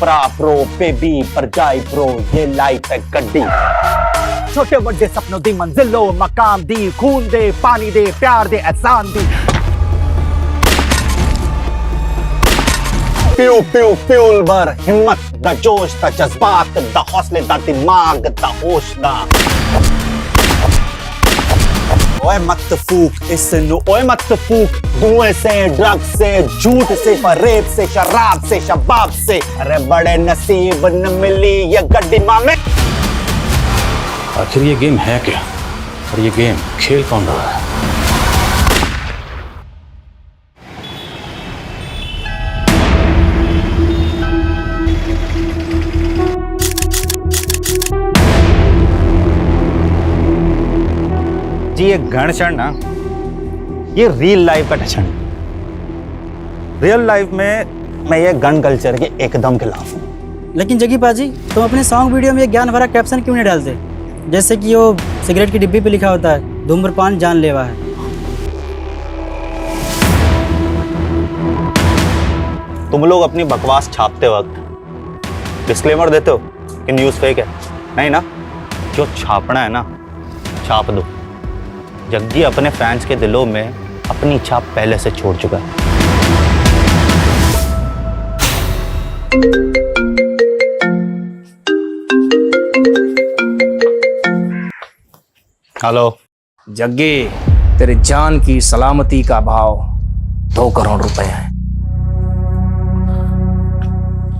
प्रा pro baby पर जाए प्रो, ये लाइफ है गड्डी। छोटे बड़े सपनों दी मंजिलो, मकाम दी, खून दे, पानी दे, प्यार दे, एहसान दी। प्यू प्यू फ्यूल भर हिम्मत दा, जोश दा, जज्बात दा, हौसले दा, दिमाग दा, होश दा। ओए मत फूक इस नु, ओए मत फूक धुएं से, ड्रग्स से, झूठ से, रेप से, शराब से, शबाब से। अरे बड़े नसीब न मिली ये गड्डी मामे। आखिर ये गेम है क्या, और ये गेम खेल कौन रहा है? जी ये गण क्षण ना, ये रियल लाइफ का क्षण। रियल लाइफ में मैं ये गन कल्चर के एकदम खिलाफ हूँ। लेकिन जगी पाजी, तुम अपने सॉन्ग वीडियो में ये ज्ञान भरा कैप्शन क्यों नहीं डालते? जैसे कि वो सिगरेट की डिब्बी पे लिखा होता है, धूम्रपान जानलेवा है। तुम लोग अपनी बकवास छापते वक्त डिस्क्लेमर देते हो कि न्यूज़ फेक है, नहीं ना? जो छापना है ना, छाप दो। जग्गी अपने फैंस के दिलों में अपनी छाप पहले से छोड़ चुका है। हेलो जग्गी, तेरे जान की सलामती का भाव 2 करोड़ रुपए है।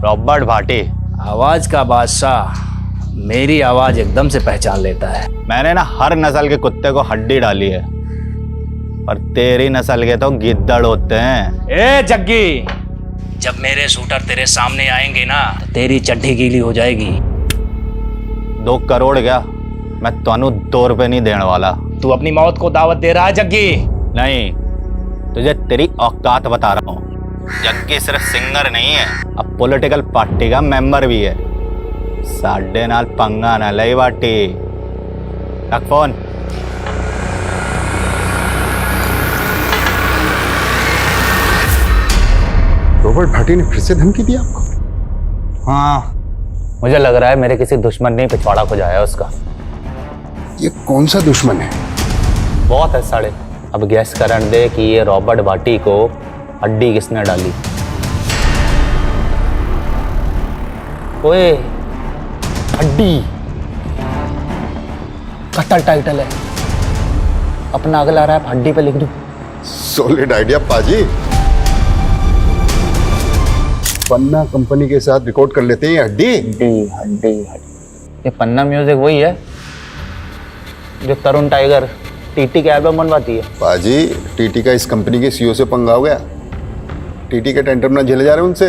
रॉबर्ट भाटी, आवाज का बादशाह मेरी आवाज एकदम से पहचान लेता है। मैंने ना हर नस्ल के कुत्ते को हड्डी डाली है, पर तेरी नस्ल के तो गिद्दड़ होते हैं। ए जग्गी, जब मेरे शूटर तेरे सामने आएंगे ना, तो तेरी चड्डी गीली हो जाएगी। 2 करोड़ क्या, मैं तानू 2 रुपए नहीं देने वाला। तू अपनी मौत को दावत दे रहा है जग्गी? नहीं, तुझे तेरी औकात बता रहा हूँ। जग्गी सिर्फ सिंगर नहीं है, अब पॉलिटिकल पार्टी का मेंबर भी है। साढ़े नाल पंगा ना लई बाटी। रख फोन। रॉबर्ट भाटी ने फिर से धमकी दी आपको? हाँ, मुझे लग रहा है मेरे किसी दुश्मन ने पिछवाड़ा को जाया उसका। ये कौन सा दुश्मन है? बहुत है साढ़े। अब गैस करन दे कि ये रॉबर्ट भाटी को हड्डी किसने डाली। ओए हड्डी कत्ल टाइटल है, अपना अगला रैप हड्डी पे लिख दूं। सॉलिड आइडिया पाजी। पन्ना कंपनी के साथ रिकॉर्ड कर लेते हैं ये हड्डी। हड्डी हड्डी हड्डी। ये पन्ना म्यूजिक वही है जो तरुण टाइगर टीटी के एल्बम बनवाती है। पाजी, टीटी का इस कंपनी के सीईओ से पंगा हो गया। टीटी के टेंटरम ना झेले जा रहे उनसे।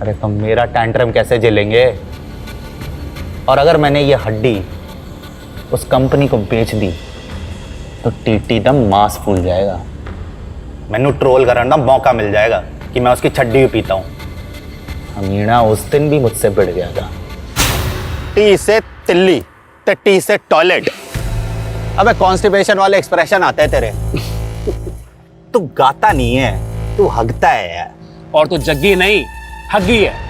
अरे तो मेरा टेंट्रम कैसे झेलेंगे? और अगर मैंने ये हड्डी उस कंपनी को बेच दी तो टीटी दम मांस फूल जाएगा। मैनू ट्रोल करने का मौका मिल जाएगा कि मैं उसकी छड्डी भी पीता हूँ। अमीना उस दिन भी मुझसे भिड़ गया था। टी से तिल्ली ते टी से टॉयलेट। अबे कॉन्स्टिपेशन वाले एक्सप्रेशन आते हैं तेरे। तू गाता नहीं है, तू हगता है यार। और तू जग्गी नहीं, हग्गी है।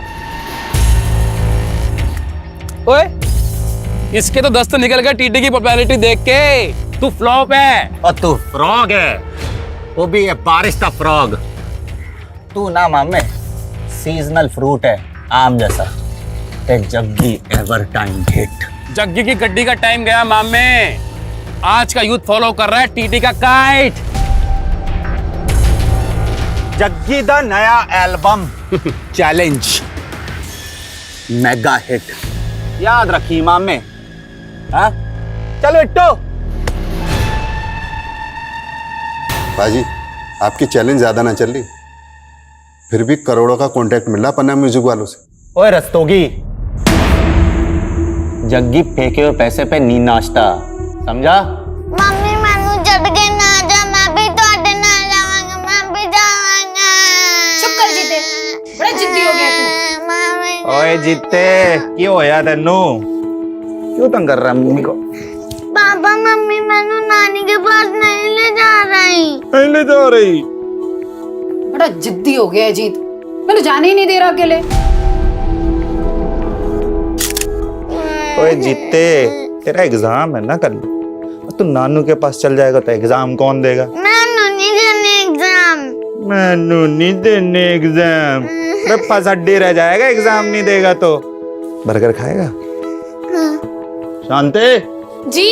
ओए, इसके तो दस्त निकल गए टीटी की पॉपुलैरिटी देख के। तू फ्लॉप है। और तू फ्रॉग है, वो भी है बारिश का फ्रॉग। तू ना मामे सीजनल फ्रूट है, आम जैसा। ते Jaggi ever time hit. Jaggi की गड्डी का टाइम गया मामे। आज का यूथ फॉलो कर रहा है टीटी का काइट। जग्गी दा नया एल्बम चैलेंज मेगा हिट। याद रखी मामे। हाँ चलो इट्टो। पाजी, आपकी चैलेंज ज्यादा ना चल रही, फिर भी करोड़ों का कॉन्ट्रैक्ट मिल रहा पन्ना म्यूजिक वालों से। ओए रस्तोगी, जग्गी फेंके हुए पैसे पे नी नाश्ता, समझा? मम्मी मैनू छड़ के ना जा, मैं भी ਤੁਹਾਡੇ ਨਾਲ ਜਾਵਾਂਗਾ, मैं भी जावांगा। चुप कर जीते, बड़ा जिद्दी हो गया तू। मम्मी ओए जीते, क्यों होया तेनू? क्यों तंग कर रहा है मम्मी को? पापा मम्मी मैनू नानी के पास नहीं ले जा रही। नहीं ले जा रही। बड़ा जिद्दी हो गया है जीत, मैंने जाने ही नहीं दे रहा अकेले। ओए जीते, तेरा एग्जाम है ना कल, तू नानू के पास चल जाएगा तो एग्जाम कौन देगा? नानू नहीं देने एग्जाम। नानू नहीं देने एग्जाम, फंस हड्डी रह जाएगा एग्जाम नहीं देगा तो। बर्गर खाएगा? शांति जी।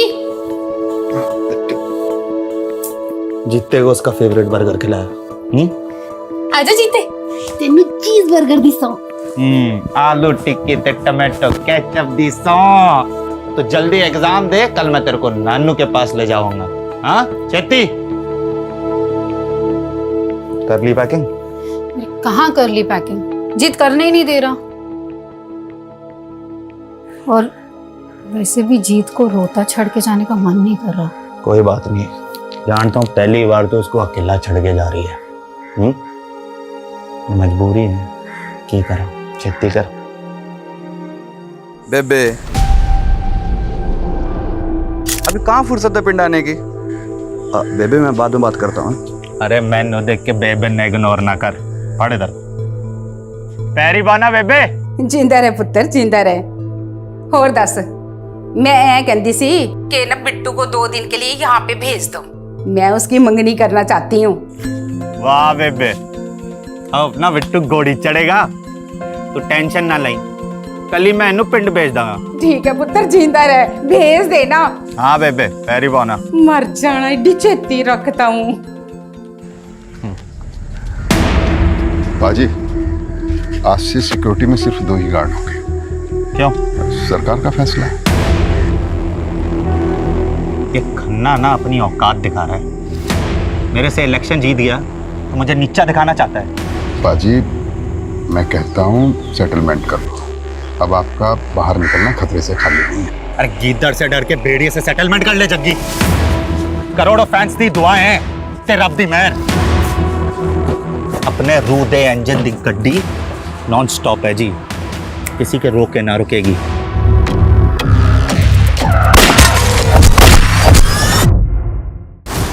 जीते को उसका फेवरेट बर्गर खिलाया। आजा जीते, तेनू चीज बर्गर दी सौ। आलू टिक्की ते टमाटो केचप दी सौ। तो जल्दी एग्जाम दे, कल मैं तेरे को नानू के पास ले जाऊंगा। हाँ छेती कर ली पैकिंग? कहाँ कर ली पैकिंग, जीत करने ही नहीं दे रहा। और वैसे भी जीत को रोता छड़ के जाने का मन नहीं कर रहा। कोई बात नहीं, जानता हूँ पहली बार तो उसको अकेला छड़ के जा रही है। मजबूरी है, की करा, छेती कर। बेबे अभी कहाँ फुर्सत है पिंड आने की? बेबे मैं बाद में बात करता हूँ। अरे मैंने देख के बेबे ने इग्नोर ना कर, पढ़ इधर। पैरी बाना बेबे। जिंदा रहे पुत्र, जिंदा रहे। होर दस, मैं ऐ कहती सी कि ना बिट्टू को 2 दिन के लिए यहाँ पे भेज दो, मैं उसकी मंगनी करना चाहती हूँ। वाह बेबे, अब ना बिट्टू घोड़ी चढ़ेगा, तू टेंशन ना ले, कल ही मैं इन्हू पिंड भेज दूंगा। ठीक है पुत्र, जिंदा रहे, भेज देना। हाँ बेबे, पैरी बाना। मर जाना, एडी छेती रखता हूँ। बाजी, आज से सिक्योरिटी में सिर्फ 2 ही गार्ड होंगे। क्यों? सरकार का फैसला है। ये खन्ना ना अपनी औकात दिखा रहा है। मेरे से इलेक्शन जीत गया तो मुझे नीचा दिखाना चाहता है। बाजी, मैं कहता हूँ सेटलमेंट कर लो, अब आपका बाहर निकलना खतरे से खाली नहीं है। अरे गीदड़ से डर के भेड़िए से सेटलमेंट कर ले जग्गी। करोड़ों फैंस दी दुआएं हैं, तेरा रब दी मेहर। अपने रू दे इंजन दी गड्डी नॉन स्टॉप है जी, किसी के रोके ना रुकेगी।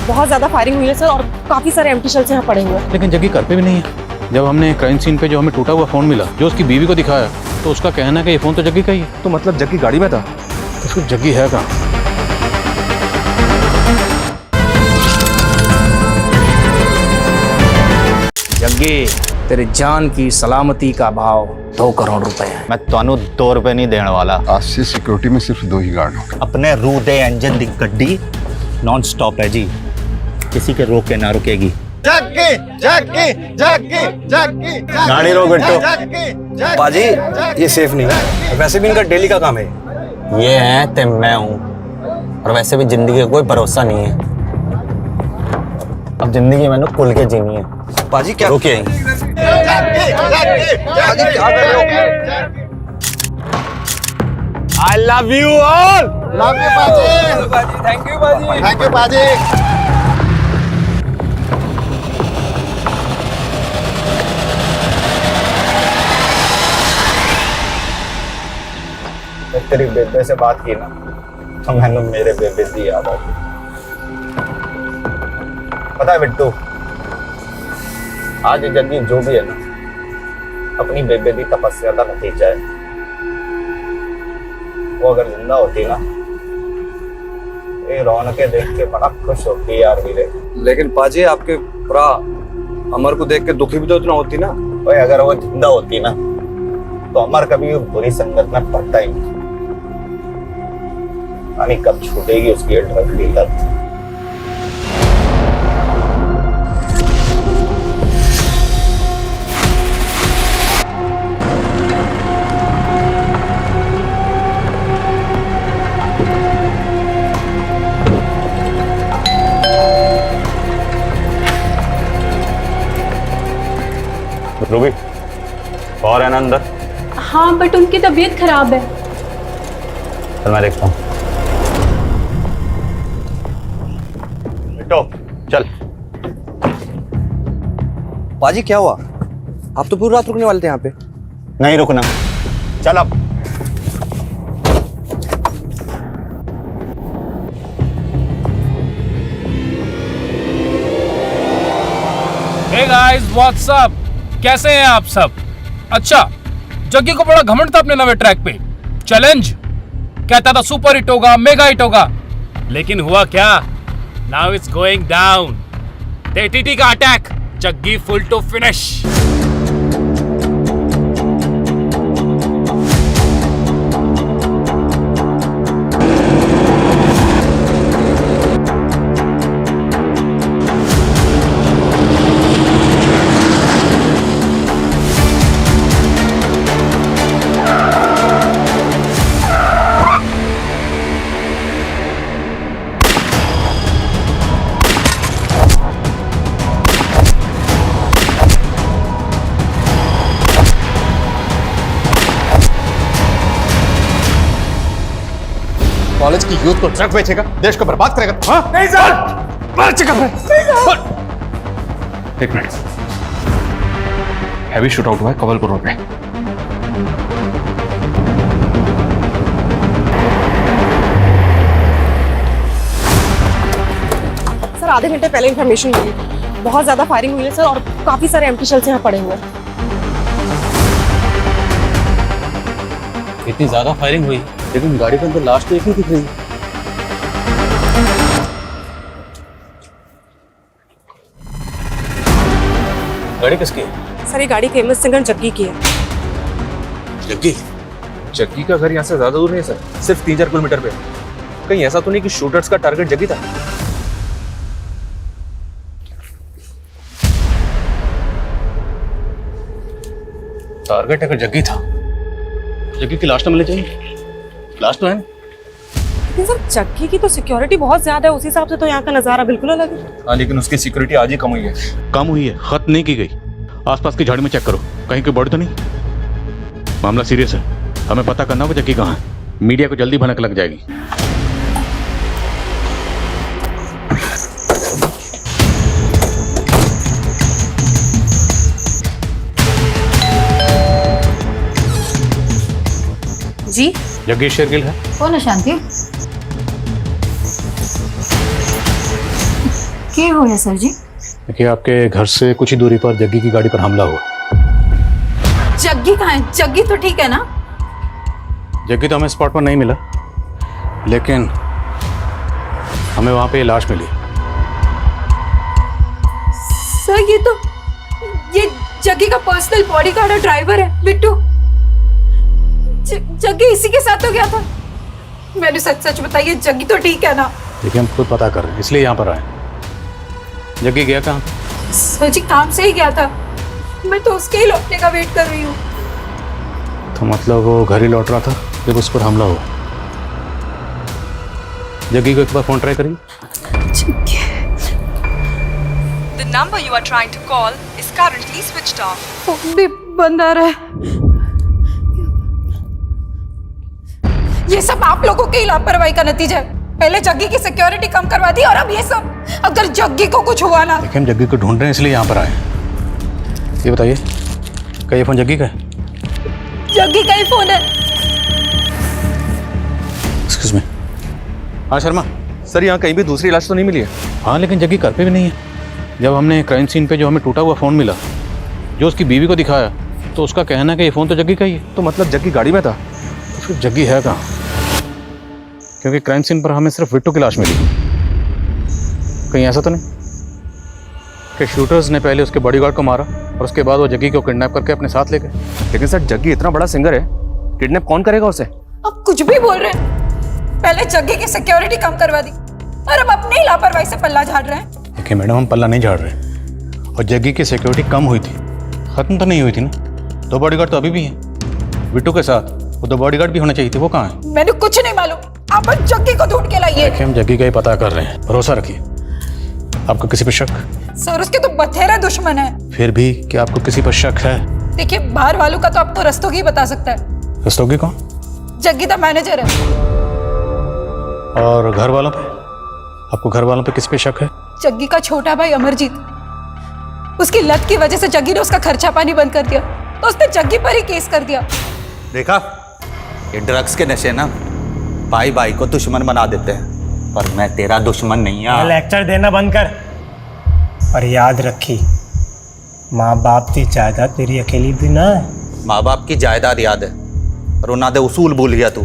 बहुत ज्यादा फायरिंग हुई है सर, और काफी सारे एम्प्टी शेल्स यहाँ पड़े हुए हैं। लेकिन जग्गी घर पे भी नहीं है। जब हमने क्राइम सीन पे जो हमें टूटा हुआ फोन मिला, जो उसकी बीवी को दिखाया, तो उसका कहना है कि ये फोन तो जग्गी का ही है। तो मतलब जग्गी गाड़ी में था? तो फिर जग्गी है कहाँ? जग्गी, तेरे जान की सलामती का भाव 2 करोड़ रुपए है। मैं तानू 2 रुपए नहीं देने वाला। आज से सिक्योरिटी में सिर्फ 2 ही गार्ड होंगे। अपने रू दे इंजन दी गड्डी नॉन स्टॉप है जी, किसी के रोके ना रुकेगी। गाड़ी रोक बिट्टू। बाजी ये सेफ नहीं है, वैसे भी इनका डेली का काम है। ये है ते मैं हूँ, और वैसे भी जिंदगी का कोई भरोसा नहीं है। अब जिंदगी मैंने खुल के जीनी है। बाजी क्या रुके, I love you all. Love you बाजी। थैंक यू बाजी। थैंक यू बाजी। तेरी बेबे से बात की ना, तो मैंने मेरे बेबे की याद आ गई। पता है बिट्टू, आज जग्गी जो भी है ना, अपनी बेबे की तपस्या का नतीजा है। वो अगर जिंदा होती ना, ये रौनकें देख के बड़ा खुश होती यार वीरे। लेकिन पाजी आपके भरा अमर को देख के दुखी भी तो इतना होती ना। ओए अगर वो जिंदा होती ना, तो अमर कभी बुरी संगत में पड़ता ही नहीं। यानी कब छूटेगी उसकी ड्रग की लत। रूबी, और है ना अंदर? हाँ, बट उनकी तबीयत खराब है। चल मैं देखता हूँ। बिट्टू चल। पाजी क्या हुआ? आप तो पूरी रात रुकने वाले थे यहाँ पे। नहीं रुकना, चल अब। Hey guys, what's up? कैसे हैं आप सब? अच्छा, जग्गी को बड़ा घमंड था अपने नवे ट्रैक पे। चैलेंज कहता था सुपर हिट होगा, मेगा हिट होगा, लेकिन हुआ क्या? Now it's going down. TT का attack, Jaggi full to finish. College की यूथ को ड्रग बेचेगा, देश को बर्बाद करेगा। हाँ नहीं सर, एक मिनट, हैवी शूट आउट हुआ है कवलपुर रोड पे। सर आधे घंटे पहले इन्फॉर्मेशन मिली, बहुत ज्यादा फायरिंग हुई है सर, और काफी सारे एम्प्टी शेल्स यहाँ पड़े हुए हैं। इतनी ज्यादा फायरिंग हुई, लेकिन गाड़ी के अंदर लास्ट तो एक ही दिख रही है। गाड़ी किसकी है? सर ये गाड़ी फेमस सिंगर जग्गी की है। जग्गी? जग्गी का घर यहाँ से ज्यादा दूर नहीं है सर, सिर्फ 3-4 किलोमीटर पे। कहीं ऐसा तो नहीं कि शूटर्स का टारगेट जग्गी था? टारगेट अगर जग्गी था, जग्गी की लाश तो मिलनी चाहिए। लाश तो है। लेकिन सर जग्गी की तो सिक्योरिटी बहुत ज्यादा है, उस हिसाब से तो यहाँ का नजारा बिल्कुल अलग है। हाँ, लेकिन उसकी सिक्योरिटी आज ही कम हुई है। कम हुई है, खत्म नहीं की गई। आसपास की झाड़ी में चेक करो, कहीं कोई बॉडी तो नहीं। मामला सीरियस है, हमें पता करना होगा जग्गी कहाँ है। मीडिया को जल्दी भनक लग जाएगी। जी जग्गी शेरगिल है। कौन है शांति? क्या हो है सर जी? देखिए, आपके घर से कुछ ही दूरी पर जग्गी की गाड़ी पर हमला हुआ। जग्गी कहाँ है? जग्गी तो ठीक है ना? जग्गी तो हमें स्पॉट पर नहीं मिला, लेकिन हमें वहां पे लाश मिली। सर ये जग्गी का पर्सनल बॉडीगार्ड और ड्राइवर है बिट्टू। जग्गी इसी के साथ तो गया था। मैंने सच बताइए, जग्गी तो ठीक है ना? देखिए, हम खुद पता कर रहे हैं, इसलिए यहाँ पर आए। जग्गी गया कहाँ? सर जी काम से ही गया था, मैं तो उसके ही लौटने का वेट कर रही हूँ। तो मतलब वो घर ही लौट रहा था जब उस पर हमला हुआ। जग्गी को एक बार फोन ट्राई करिए। The number you are trying to call is currently switched off. Phone भी बंद आ रहा है। ये सब आप लोगों की लापरवाही का नतीजा है। पहले जग्गी की सिक्योरिटी कम करवा दी और अब ये सब। अगर जग्गी को कुछ हुआ ना। देखिए, हम जग्गी को ढूंढ रहे हैं, इसलिए यहाँ पर आए। ये बताइए, क्या ये फोन जग्गी का है? जग्गी का ही फोन है। Excuse me. हाँ शर्मा सर, यहाँ कहीं भी दूसरी लाश तो नहीं मिली है? हाँ, लेकिन जग्गी घर पे भी नहीं है। जब हमने क्राइम सीन पे जो हमें टूटा हुआ फ़ोन मिला, जो उसकी बीवी को दिखाया, तो उसका कहना है कि ये फ़ोन तो जग्गी का ही है। तो मतलब जग्गी गाड़ी में था? तो फिर जग्गी है कहाँ? क्योंकि क्राइम सीन पर हमें सिर्फ बिट्टू की लाश मिली। कहीं ऐसा तो नहीं कि शूटर्स ने पहले उसके बॉडीगार्ड को मारा और उसके बाद वो जग्गी को किडनैप करके अपने साथ ले गए? लेकिन सर, जग्गी इतना बड़ा सिंगर है, किडनैप कौन करेगा उसे? अब कुछ भी बोल रहे हैं। पहले जग्गी की सिक्योरिटी कम करवा दी और अब अपनी लापरवाही से पल्ला झाड़ रहे हैं। देखिए मैडम, हम पल्ला नहीं झाड़ रहे, और जग्गी की सिक्योरिटी कम हुई थी, खत्म तो नहीं हुई थी ना। 2 बॉडीगार्ड तो अभी भी हैं बिट्टू के साथ। वो 2 बॉडीगार्ड भी होने चाहिए थे, वो कहाँ है? मैंने कुछ नहीं मालूम, आप जग्गी को ढूंढ के लाइए। देखिए, हम जग्गी का ही पता कर रहे हैं, भरोसा रखिए। आपको किसी पर शक? सर उसके तो बथेरे दुश्मन है। फिर भी क्या आपको किसी पर शक है? देखिए, बाहर वालों का तो अब तो रस्तोगी बता सकता है। रस्तोगी कौन? जग्गी तो मैनेजर है। और घर वालों पे? आपको घर वालों पे किस पे शक है? जग्गी का छोटा भाई अमरजीत, उसकी लत की वजह से जग्गी ने उसका खर्चा पानी बंद कर दिया, तो उसने जग्गी पर ही केस कर दिया। देखा, ये ड्रग्स के नशे ना भाई भाई को दुश्मन बना देते हैं, पर मैं तेरा दुश्मन नहीं हूं। लेक्चर देना बंद कर और याद रखी, माँ बाप की जायदाद तेरी अकेली भी ना है। माँ बाप की जायदाद याद है, और उन्होंने उसूल भूल गया तू।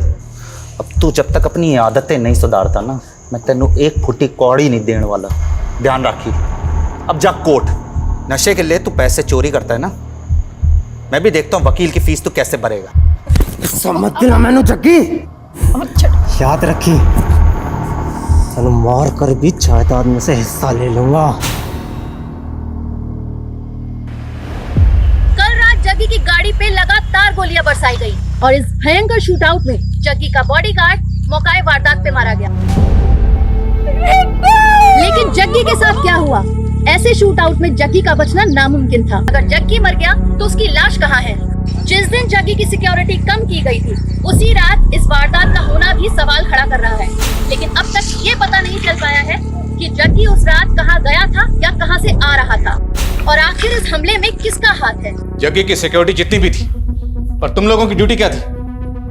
अब तू जब तक अपनी आदतें नहीं सुधारता ना, मैं तेनू एक फुटी कौड़ी नहीं देने वाला, ध्यान रखी। अब जा कोर्ट, नशे के लिए तू पैसे चोरी करता है ना, मैं भी देखता हूँ वकील की फीस तू कैसे भरेगा। समझ दिला मैनू जग्गी, याद रखी तेनू मार कर भी जायदाद में से हिस्सा ले लूंगा। कल रात जग्गी की गाड़ी पे लगातार गोलियां बरसाई गई और इस भयंकर शूटआउट में जग्गी का बॉडीगार्ड मौके वारदात पे मारा गया। लेकिन जग्गी के साथ क्या हुआ? ऐसे शूटआउट में जग्गी का बचना नामुमकिन था। अगर जग्गी मर गया तो उसकी लाश कहाँ है? जिस दिन जग्गी की सिक्योरिटी कम की गई थी, उसी रात इस वारदात का होना भी सवाल खड़ा कर रहा है। लेकिन अब तक ये पता नहीं चल पाया है कि जग्गी उस रात कहाँ गया था या कहाँ से आ रहा था, और आखिर इस हमले में किसका हाथ है। जग्गी की सिक्योरिटी जितनी भी थी, पर तुम लोगों की ड्यूटी क्या थी?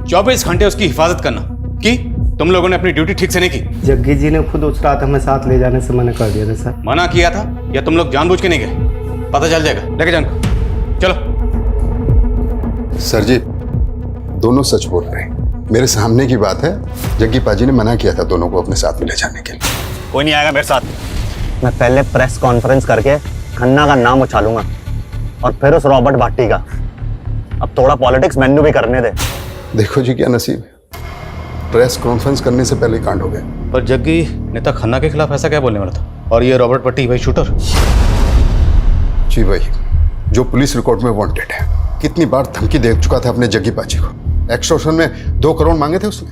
24 घंटे उसकी हिफाजत करना। की तुम लोगों ने अपनी ड्यूटी ठीक से नहीं की? जग्गी जी ने खुद उस रात हमें साथ ले जाने से मना कर दिया था सर। मना किया था या तुम लोग जानबूझ के नहीं गए? पता चल जाएगा, लेके जान। चलो। सर जी, दोनों सच बोल रहे हैं, मेरे सामने की बात है। जग्गी पाजी ने मना किया था दोनों को अपने साथ में ले जाने के लिए। कोई नहीं आएगा मेरे साथ। मैं पहले प्रेस कॉन्फ्रेंस करके खन्ना का नाम उछालूंगा और फिर उस रॉबर्ट भाटी का। अब थोड़ा पॉलिटिक्स मैन्यू भी करने दे। देखो जी क्या नसीब है, प्रेस कॉन्फ्रेंस करने से पहले कांड हो गया। पर जग्गी नेता खन्ना के खिलाफ ऐसा क्या बोलने वाला था? और ये रॉबर्ट भट्टी भाई शूटर? जी भाई, जो पुलिस रिकॉर्ड में वांटेड है। कितनी बार धमकी दे चुका था अपने जग्गी पाजी को। एक्सटॉर्शन में 2 करोड़ मांगे थे उसने।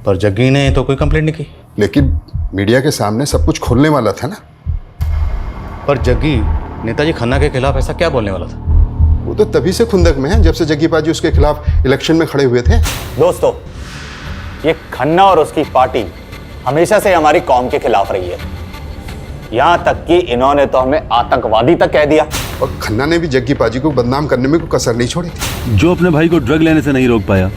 पर जग्गी ने तो कोई कंप्लेंट नहीं की। लेकिन मीडिया के सामने सब कुछ खोलने वाला था ना। पर जग्गी नेताजी खन्ना के खिलाफ ऐसा क्या बोलने वाला था? वो तो तभी से खुंदक में है जब से जग्गी पाजी उसके खिलाफ इलेक्शन में खड़े हुए थे। दोस्तों, ये खन्ना और उसकी पार्टी हमेशा से हमारी कौम के खिलाफ रही है। यहां तक कि इन्होंने तो हमें आतंकवादी तक कह दिया। और खन्ना ने भी जग्गी पाजी को बदनाम करने में कोई कसर नहीं छोड़ी थी। जो अपने भाई को ड्रग लेने से नहीं रोक पाया,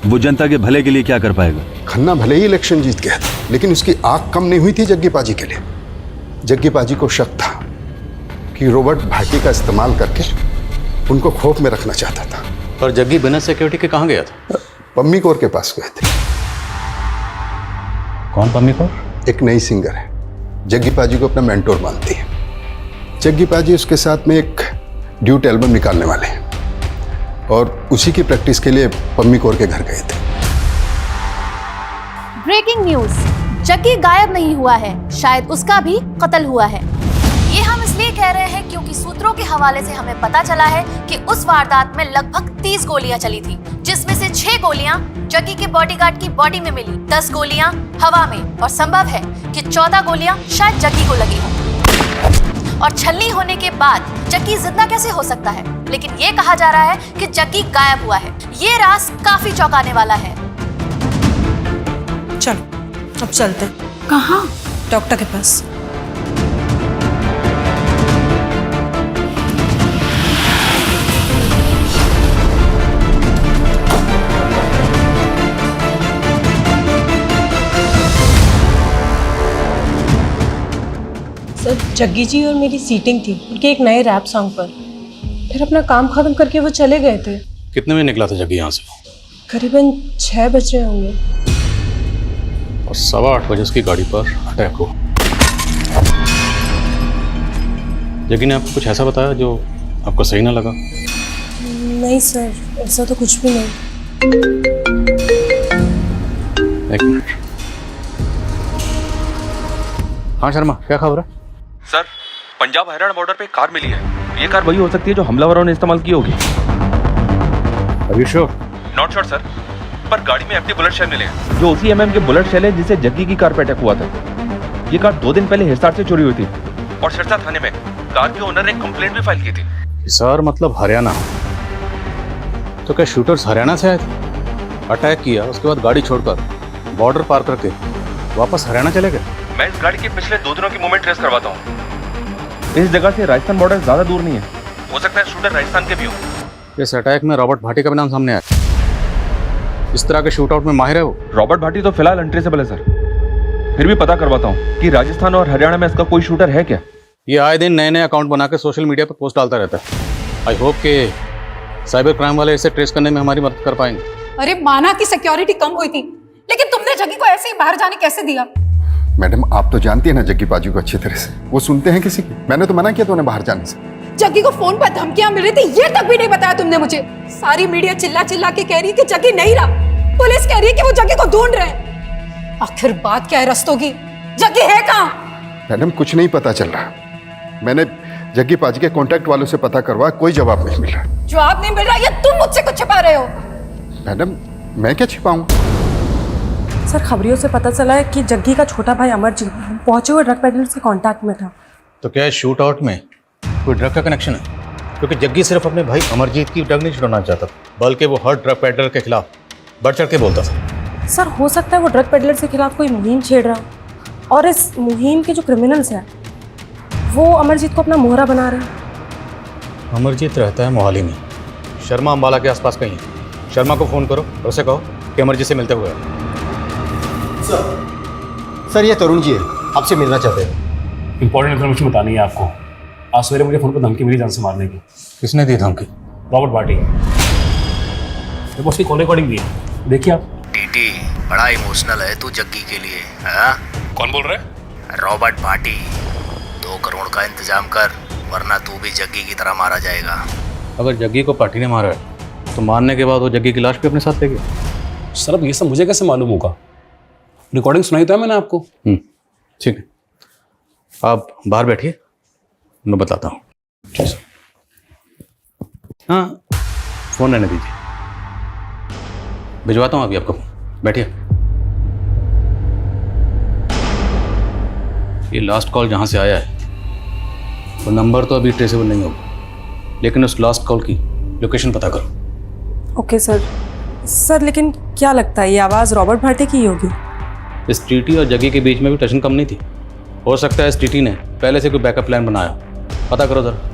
वो जनता के भले के लिए क्या कर पाएगा? खन्ना भले ही इलेक्शन जीत गया था, लेकिन उसकी आंख कम नहीं हुई थी जग्गी पाजी के लिए। जग्गी पाजी को शक था कि रॉबर्ट भाटी का इस्तेमाल करके उनको खौफ में रखना चाहता था। पर जग्गी बिना सिक्योरिटी के कहाँ गया था? पम्मी कौर के पास गए थे। कौन पम्मी कौर? एक नई सिंगर है, जग्गी पाजी को अपना मेंटोर मानती है। जग्गी पाजी उसके साथ में एक ड्यूट एल्बम निकालने वाले हैं और उसी की प्रैक्टिस के लिए पम्मी कौर के घर गए थे। ब्रेकिंग न्यूज, जग्गी गायब नहीं हुआ है, शायद उसका भी कत्ल हुआ है। ये हम इसलिए कह रहे हैं क्योंकि सूत्रों के हवाले से हमें पता चला है कि उस वारदात में लगभग 30 गोलियां चली थी, जिसमें से 6 गोलियां जग्गी के बॉडीगार्ड की बॉडी में मिली, 10 गोलियां हवा में, और संभव है कि 14 गोलियां शायद जग्गी को लगी हों। और छलनी होने के बाद जग्गी जिंदा कैसे हो सकता है? लेकिन ये कहा जा रहा है कि जग्गी गायब हुआ है। ये राज काफी चौंकाने वाला है। चलो अब चलते। कहाँ? डॉक्टर के पास। सर, जग्गी जी और मेरी सीटिंग थी उनके एक नए रैप सॉन्ग पर। फिर अपना काम खत्म करके वो चले गए थे। कितने बजे निकला था जग्गी यहाँ से? करीबन 6 बज रहे होंगे। और 8:15 बजे उसकी गाड़ी पर अटैक हुआ। जग्गी ने आपको कुछ ऐसा बताया जो आपको सही ना लगा? नहीं सर, ऐसा तो कुछ भी नहीं। एक मिनट। हाँ शर्मा, क्या खबर है? सर, पंजाब हरियाणा बॉर्डर पे एक कार मिली है। ये कार वही हो सकती है जो हमलावरों ने इस्तेमाल की होगी। Are you sure? Not sure sir, पर गाड़ी में एम्प्टी बुलेट शेल मिले हैं, जो उसी एमएम के बुलेट शेल है जिसे जग्गी की कार पे अटैक हुआ था। ये कार 2 दिन पहले हिसार से चोरी हुई थी और सिरसा थाने में कार के ओनर ने कंप्लेंट भी फाइल की थी। हिसार मतलब हरियाणा? तो क्या शूटर्स हरियाणा से आए थे? अटैक किया, उसके बाद गाड़ी छोड़कर बॉर्डर पार करके वापस हरियाणा चले गए? मैं इस गाड़ी के पिछले 2 दिनों की मूवमेंट ट्रेस करवाता हूँ। इस जगह से राजस्थान बॉर्डर ज्यादा दूर नहीं है, हो सकता है शूटर राजस्थान के भी हो। इस अटैक में रॉबर्ट भाटी का भी नाम सामने आया। इस तरह के शूट आउट में माहिर है वो। रॉबर्ट भाटी तो फिलहाल अनट्रेसेबल है सर, फिर भी पता करवाता हूँ कि राजस्थान और हरियाणा में इसका कोई शूटर है क्या। ये आए दिन नए नए अकाउंट बना के सोशल मीडिया पर पोस्ट डालता रहता है। आई होप कि साइबर क्राइम वाले इसे ट्रेस करने में हमारी मदद कर पाएंगे। अरे माना कि सिक्योरिटी कम हुई थी, लेकिन तुमने जग्गी को ऐसे ही बाहर जाने कैसे दिया? मैडम आप तो जानती है ना जग्गी पाजी को अच्छी तरह से, वो सुनते हैं किसी की। मैंने तो मना किया था उन्हें बाहर जाने से। जग्गी को फोन पर धमकियां मिल रही थी, ये तक भी नहीं बताया तुमने मुझे। सारी मीडिया चिल्ला चिल्ला के कह रही है कि जग्गी नहीं रहा, पुलिस कह रही है कि वो जग्गी को ढूंढ रहे हैं। आखिर बात क्या है रस्तों की? जग्गी है कहाँ? मैडम कुछ नहीं पता चल रहा। मैंने जग्गी पाजी के कांटेक्ट वालों से पता करवाया, कोई जवाब नहीं मिल रहा। जवाब नहीं मिल रहा या तुम मुझसे कुछ छिपा रहे हो? मैडम मैं क्या छिपाऊं? सर खबरियों से पता चला है कि जग्गी का छोटा भाई अमरजीत पहुंचे हुए ड्रग पेडलर्स के कांटेक्ट में था। तो क्या शूट आउट में कोई ड्रग का कनेक्शन है? क्योंकि जग्गी सिर्फ अपने भाई अमरजीत की ड्रग नहीं छुड़ाना चाहता, बल्कि वो हर ड्रग पेडलर के खिलाफ बढ़ चढ़ के बोलता था। सर हो सकता है वो ड्रग पेडलर के खिलाफ कोई मुहिम छेड़ रहा, और इस मुहिम के जो क्रिमिनल्स हैं वो अमरजीत को अपना मोहरा बना रहे हैं। अमरजीत रहता है मोहाली में, शर्मा अम्बाला के आसपास कहीं है। शर्मा को फ़ोन करो और उसे कहो कि अमरजीत से मिलते हुए आओ। सर ये तरुण जी है, आपसे मिलना चाहते हैं। इंपॉर्टेंट इन्फॉर्मेशन बतानी है आपको। आज सवेरे मुझे फोन पर धमकी मिली जान से मारने की। किसने दी धमकी? रॉबर्ट भाटी। मेरे पास कॉल रिकॉर्डिंग दी है, देखिए आप। टीटी बड़ा इमोशनल है तू जग्गी के लिए। हाँ? कौन बोल रहे? रॉबर्ट भाटी। 2 करोड़ का इंतजाम कर, वरना तू भी जग्गी की तरह मारा जाएगा। अगर जग्गी को पार्टी ने मारा है तो मारने के बाद वो जग्गी की लाश भी अपने साथ ले गया। सर अब ये सब मुझे कैसे मालूम होगा? रिकॉर्डिंग सुनाई तो है मैंने आपको। ठीक है, आप बाहर बैठिए, मैं बताता हूँ। हाँ फ़ोन रहने दीजिए, भिजवाता हूँ अभी आपको। बैठिए। ये लास्ट कॉल जहाँ से आया है वो नंबर तो अभी ट्रेसेबल नहीं होगा, लेकिन उस लास्ट कॉल की लोकेशन पता करो। ओके सर लेकिन क्या लगता है ये आवाज़ रॉबर्ट भाटी की ही होगी? इस टीटी और जग्गी के बीच में भी टेंशन कम नहीं थी। हो सकता है इस टीटी ने पहले से कोई बैकअप प्लान बनाया। पता करो जरा।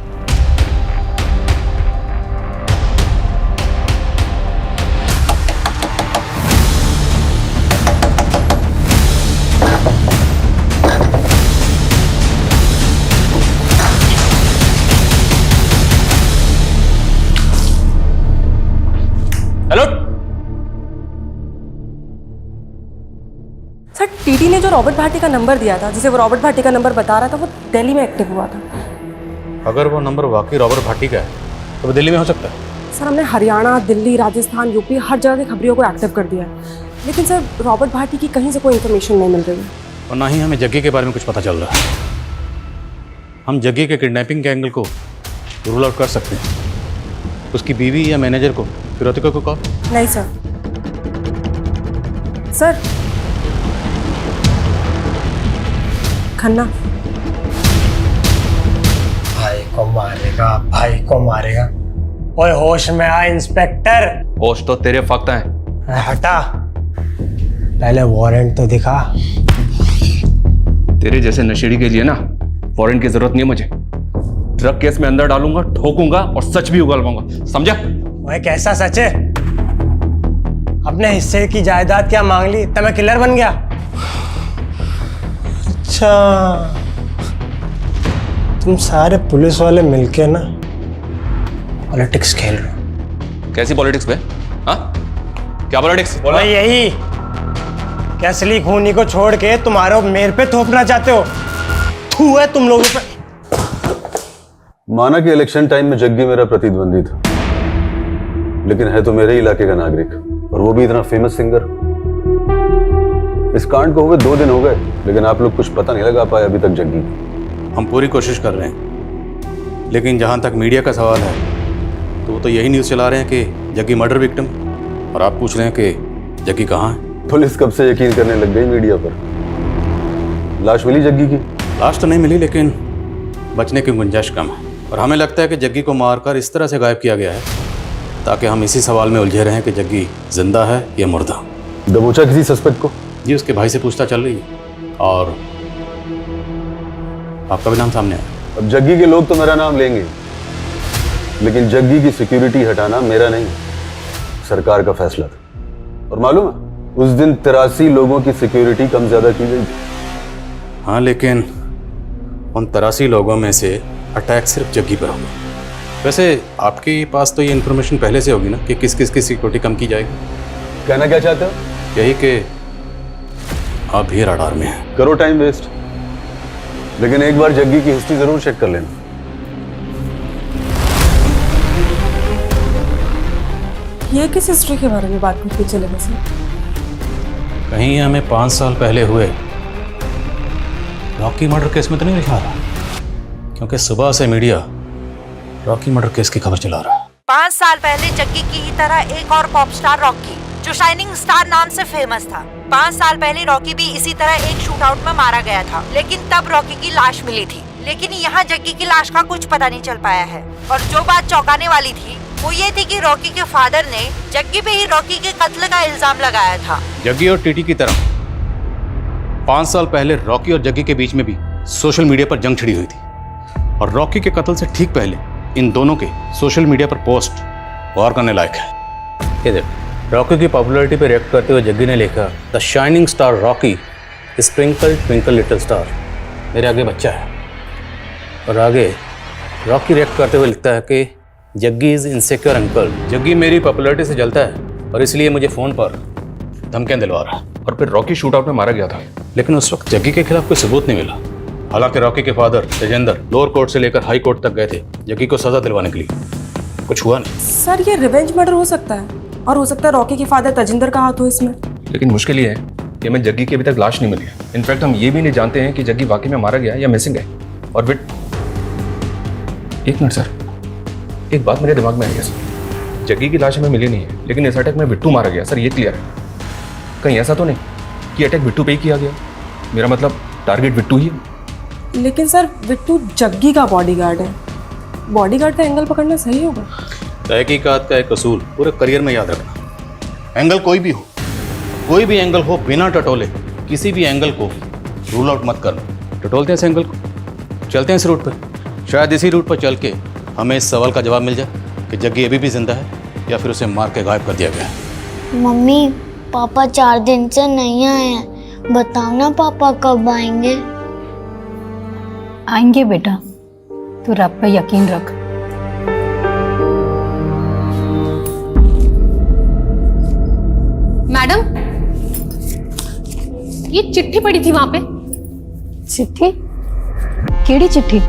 हेलो सर टीटी ने जो रॉबर्ट भाटी का नंबर दिया था, जिसे वो रॉबर्ट भाटी का नंबर बता रहा था, वो दिल्ली में एक्टिव हुआ था। अगर वो नंबर वाकई रॉबर्ट भाटी का है तो वो दिल्ली में हो सकता है। सर हमने हरियाणा, दिल्ली, राजस्थान, यूपी हर जगह की खबरियों को एक्टिव कर दिया है, लेकिन सर रॉबर्ट भाटी की कहीं से कोई इन्फॉर्मेशन नहीं मिल रही है। और ना ही हमें जग्गी के बारे में कुछ पता चल रहा है। हम जग्गी के किडनैपिंग के एंगल को रूल आउट कर सकते हैं। उसकी बीवी या मैनेजर को, फिरोतिका को कॉल? नहीं सर खन्ना भाई को मारेगा। ओए होश में आ इंस्पेक्टर। होश तो तेरे फक्त हैं। हटा, पहले वारंट तो दिखा। तेरे जैसे नशेड़ी के लिए ना वारंट की जरूरत नहीं है मुझे। ड्रग केस में अंदर डालूंगा, ठोकूंगा और सच भी उगलवाऊंगा, समझा? ओए कैसा सच है? अपने हिस्से की जायदाद क्या मांग ली, तब मैं किलर बन गया? अच्छा तुम सारे पुलिस वाले मिलके ना पॉलिटिक्स खेल रहे हो। कैसी पॉलिटिक्स बे? हाँ क्या पॉलिटिक्स? बोला यही कि असली खूनी को छोड़ के तुम्हारे मेरे पे थोपना चाहते हो। थू है तुम लोगों पे। माना कि इलेक्शन टाइम में जग्गी मेरा प्रतिद्वंदी था, लेकिन है तो मेरे इलाके का नागरिक, और वो भी इतना फेमस सिंगर। इस कांड को हुए 2 दिन हो गए, लेकिन आप लोग कुछ पता नहीं लगा पाए अभी तक जग्गी। हम पूरी कोशिश कर रहे हैं, लेकिन जहाँ तक मीडिया का सवाल है तो वो तो यही न्यूज़ चला रहे हैं कि जग्गी मर्डर विक्टिम, और आप पूछ रहे हैं कि जग्गी कहाँ है। पुलिस कब से यकीन करने लग गई मीडिया पर। लाश मिली जग्गी की? लाश तो नहीं मिली, लेकिन बचने की गुंजाइश कम है, और हमें लगता है कि जग्गी को मारकर इस तरह से गायब किया गया है ताकि हम इसी सवाल में उलझे रहें कि जग्गी जिंदा है या मुर्दा। दबोचा किसी सस्पेक्ट को? जी उसके भाई से पूछताछ चल रही है, और आपका भी नाम सामने आया। अब जग्गी के लोग तो मेरा नाम लेंगे, लेकिन जग्गी की सिक्योरिटी हटाना मेरा नहीं, सरकार का फैसला था। और मालूम है उस दिन 83 लोगों की सिक्योरिटी कम ज्यादा की गई थी। हाँ, लेकिन उन 83 लोगों में से अटैक सिर्फ जग्गी पर होगा। वैसे आपके पास तो ये इन्फॉर्मेशन पहले से होगी ना कि किस किस की सिक्योरिटी कम की जाएगी। कहना क्या चाहते हो? यही कि आप भी रडार में हैं। करो टाइम वेस्ट, लेकिन एक बार जग्गी की हिस्ट्री जरूर चेक कर लेना। ये किस हिस्ट्री के बारे में बात करके चले वैसे? कहीं हमें 5 साल पहले हुए रॉकी मर्डर केस में तो नहीं लिखा रहा? क्योंकि सुबह से मीडिया रॉकी मर्डर केस की खबर चला रहा है। 5 साल पहले जग्गी की ही तरह एक और पॉप स्टार रॉकी, जो शाइनिंग स्टार नाम से फेमस था। 5 साल पहले रॉकी भी इसी तरह एक शूटआउट में मारा गया था, लेकिन तब रॉकी की लाश मिली थी। लेकिन यहाँ जग्गी की लाश का कुछ पता नहीं चल पाया है। और जो बात चौंकाने वाली थी वो ये थी कि रॉकी के फादर ने जग्गी पे ही रॉकी के कत्ल का इल्जाम लगाया था। जग्गी और टीटी की तरह 5 साल पहले रॉकी और जग्गी के बीच में भी सोशल मीडिया पर जंग छिड़ी हुई थी, और रॉकी के कत्ल से ठीक पहले इन दोनों के सोशल मीडिया पर पोस्ट गौर करने लायक है। ये देख, रॉकी की पॉपुलैरिटी पर रिएक्ट करते हुए जग्गी ने लिखा, the shining star Rocky sprinkle twinkle little star, मेरे आगे बच्चा है। और आगे रॉकी रिएक्ट करते हुए लिखता है कि Jaggi is insecure uncle, Jaggi मेरी पॉपुलैरिटी से जलता है और इसलिए मुझे फ़ोन पर धमकियां दिलवा रहा है। और फिर रॉकी शूटआउट में मारा गया था, लेकिन उस वक्त जग्गी के खिलाफ कोई सबूत नहीं मिला। हालांकि रॉकी के फादर तेजेंद्र लोअर कोर्ट से लेकर हाई कोर्ट तक गए थे जग्गी को सजा दिलवाने के लिए, कुछ हुआ नहीं। सर ये रिवेंज मर्डर हो सकता है, और हो सकता है रॉकी के फादर तजिंदर का हाथ हो इसमें। लेकिन मुश्किल ये है कि हमें जग्गी की अभी तक लाश नहीं मिली है। इनफैक्ट हम ये भी नहीं जानते हैं कि जग्गी वाकई में मारा गया या मिसिंग है। और फिर एक मिनट सर, एक बात मेरे दिमाग में आई है सर, जग्गी की लाश हमें मिली नहीं है, लेकिन इस अटैक में बिट्टू मारा गया सर, ये क्लियर है। कहीं ऐसा तो नहीं कि अटैक बिट्टू पे ही किया गया? मेरा मतलब टारगेट बिट्टू ही है। लेकिन सर बिट्टू जग्गी का बॉडीगार्ड है, बॉडीगार्ड का एंगल पकड़ना सही होगा? तहकीकात का एक असूल पूरे करियर में याद रखना, एंगल कोई भी हो, कोई भी एंगल हो, बिना टटोले किसी भी एंगल को रूल आउट मत करना। टटोलते हैं इस एंगल को, चलते हैं इस रूट पर, शायद इसी रूट पर चल के हमें इस सवाल का जवाब मिल जाए कि जग्गी अभी भी जिंदा है या फिर उसे मार के गायब कर दिया गया है। मम्मी पापा 4 दिन से नहीं आए हैं, बताओ ना पापा कब आएंगे? आएंगे बेटा, तू रब पे यकीन रख। मैडम ये चिट्ठी पड़ी थी वहां पे। चिट्ठी? केड़ी चिट्ठी?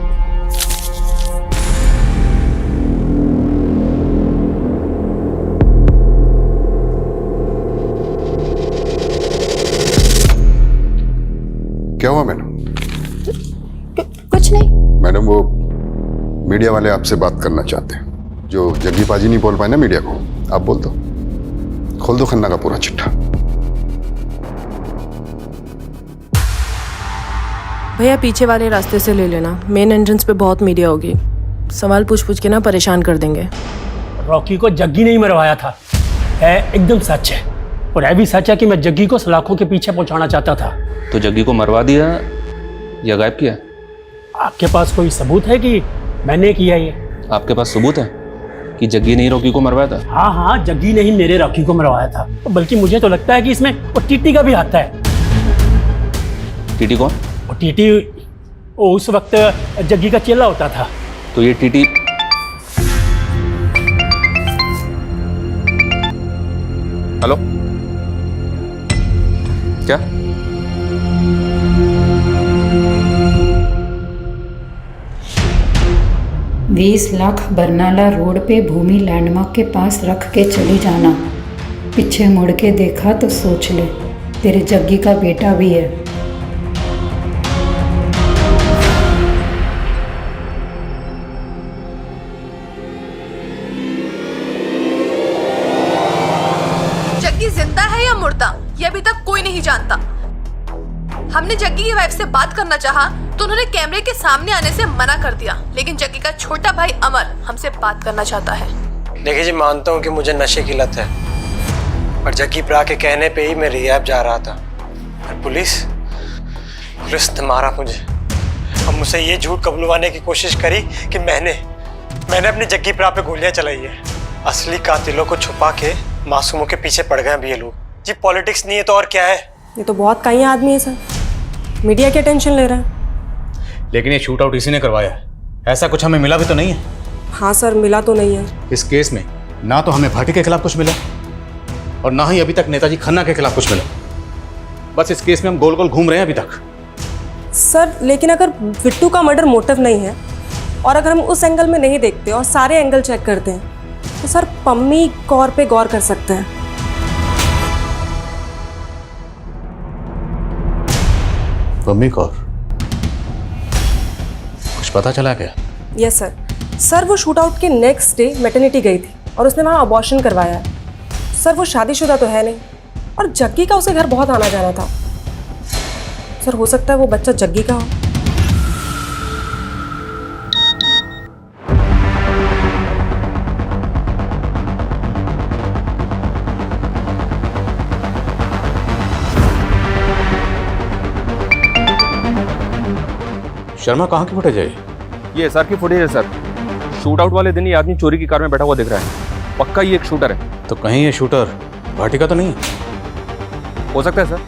क्या हुआ मैडम? कुछ नहीं मैडम, वो मीडिया वाले आपसे बात करना चाहते हैं। जो जग्गी पाजी नहीं बोल पाए ना मीडिया को, आप बोल दो, खोल दो खन्ना का पूरा चिट्ठा। भैया पीछे वाले रास्ते से ले लेना, मेन एंट्रेंस पे बहुत मीडिया होगी, सवाल पूछ के ना परेशान कर देंगे। रॉकी को जग्गी नहीं मरवाया था, है एकदम सच है। और है भी सच है कि मैं जग्गी को सलाखों के पीछे पहुंचाना चाहता था। तो जग्गी को मरवा दिया या गायब किया? आपके पास कोई सबूत है कि मैंने किया ये? आपके पास सबूत है कि जग्गी ने ही रॉकी को मरवाया था? हाँ हाँ, जग्गी ने ही मेरे रॉकी को मरवाया था। बल्कि मुझे तो लगता है कि इसमें वो टीटी का भी हाथ है। टीटी कौन? वो टीटी वो उस वक्त जग्गी का चेला होता था। तो ये टीटी हेलो क्या? बीस लाख बरनाला रोड पे भूमि लैंडमार्क के पास रख के चली जाना। पीछे मुड़ के देखा तो सोच ले, तेरे जग्गी का बेटा भी है। जग्गी जिंदा है या मुर्दा, ये अभी तक कोई नहीं जानता। हमने जग्गी की वाइफ से बात करना चाहा तो उन्होंने कैमरे के सामने आने से मना कर दिया, लेकिन जग्गी का छोटा भाई अमर हमसे बात करना चाहता है। देखिए जी, मानता हूँ कि मुझे नशे की लत है, पर जग्गी प्रा के कहने पे ही मैं रिहैब जा रहा था और पुलिस ने मारा मुझे। अब मुझसे ये झूठ कबूलवाने की कोशिश करी कि मैंने अपनी जग्गी प्रा पे गोलियां चलाई है। असली कातिलों को छुपा के मासूमों के पीछे पड़ गए अभी ये लोग। जी पॉलिटिक्स नहीं है तो और क्या है? ये तो बहुत कहीं आदमी है सर, मीडिया की टेंशन ले रहा है। लेकिन ये शूट आउट इसी ने करवाया है, ऐसा कुछ हमें मिला भी तो नहीं है। हाँ सर, मिला तो नहीं है। इस केस में ना तो हमें भाटी के खिलाफ कुछ मिला और ना ही अभी तक नेताजी खन्ना के खिलाफ कुछ मिला। बस इस केस में हम गोल गोल घूम रहे हैं अभी तक। सर लेकिन अगर बिट्टू का मर्डर मोटिव नहीं है और अगर हम उस एंगल में नहीं देखते और सारे एंगल चेक करते हैं तो सर पम्मी कौर पे गौर कर सकते हैं। पम्मी कौर, कुछ पता चला क्या? Yes sir. सर वो शूट आउट के नेक्स्ट डे मैटरनिटी गई थी और उसने वहाँ अबॉर्शन करवाया है। सर वो शादीशुदा तो है नहीं और जग्गी का उसके घर बहुत आना जाना था। सर हो सकता है वो बच्चा जग्गी का हो। शर्मा कहाँ की फुटेज है ये एसआर की फुटेज है सर। शूट आउट वाले दिन ये आदमी चोरी की कार में बैठा हुआ दिख रहा है। पक्का ये एक शूटर है। तो कहीं ये शूटर भाटी का तो नहीं? हो सकता है सर,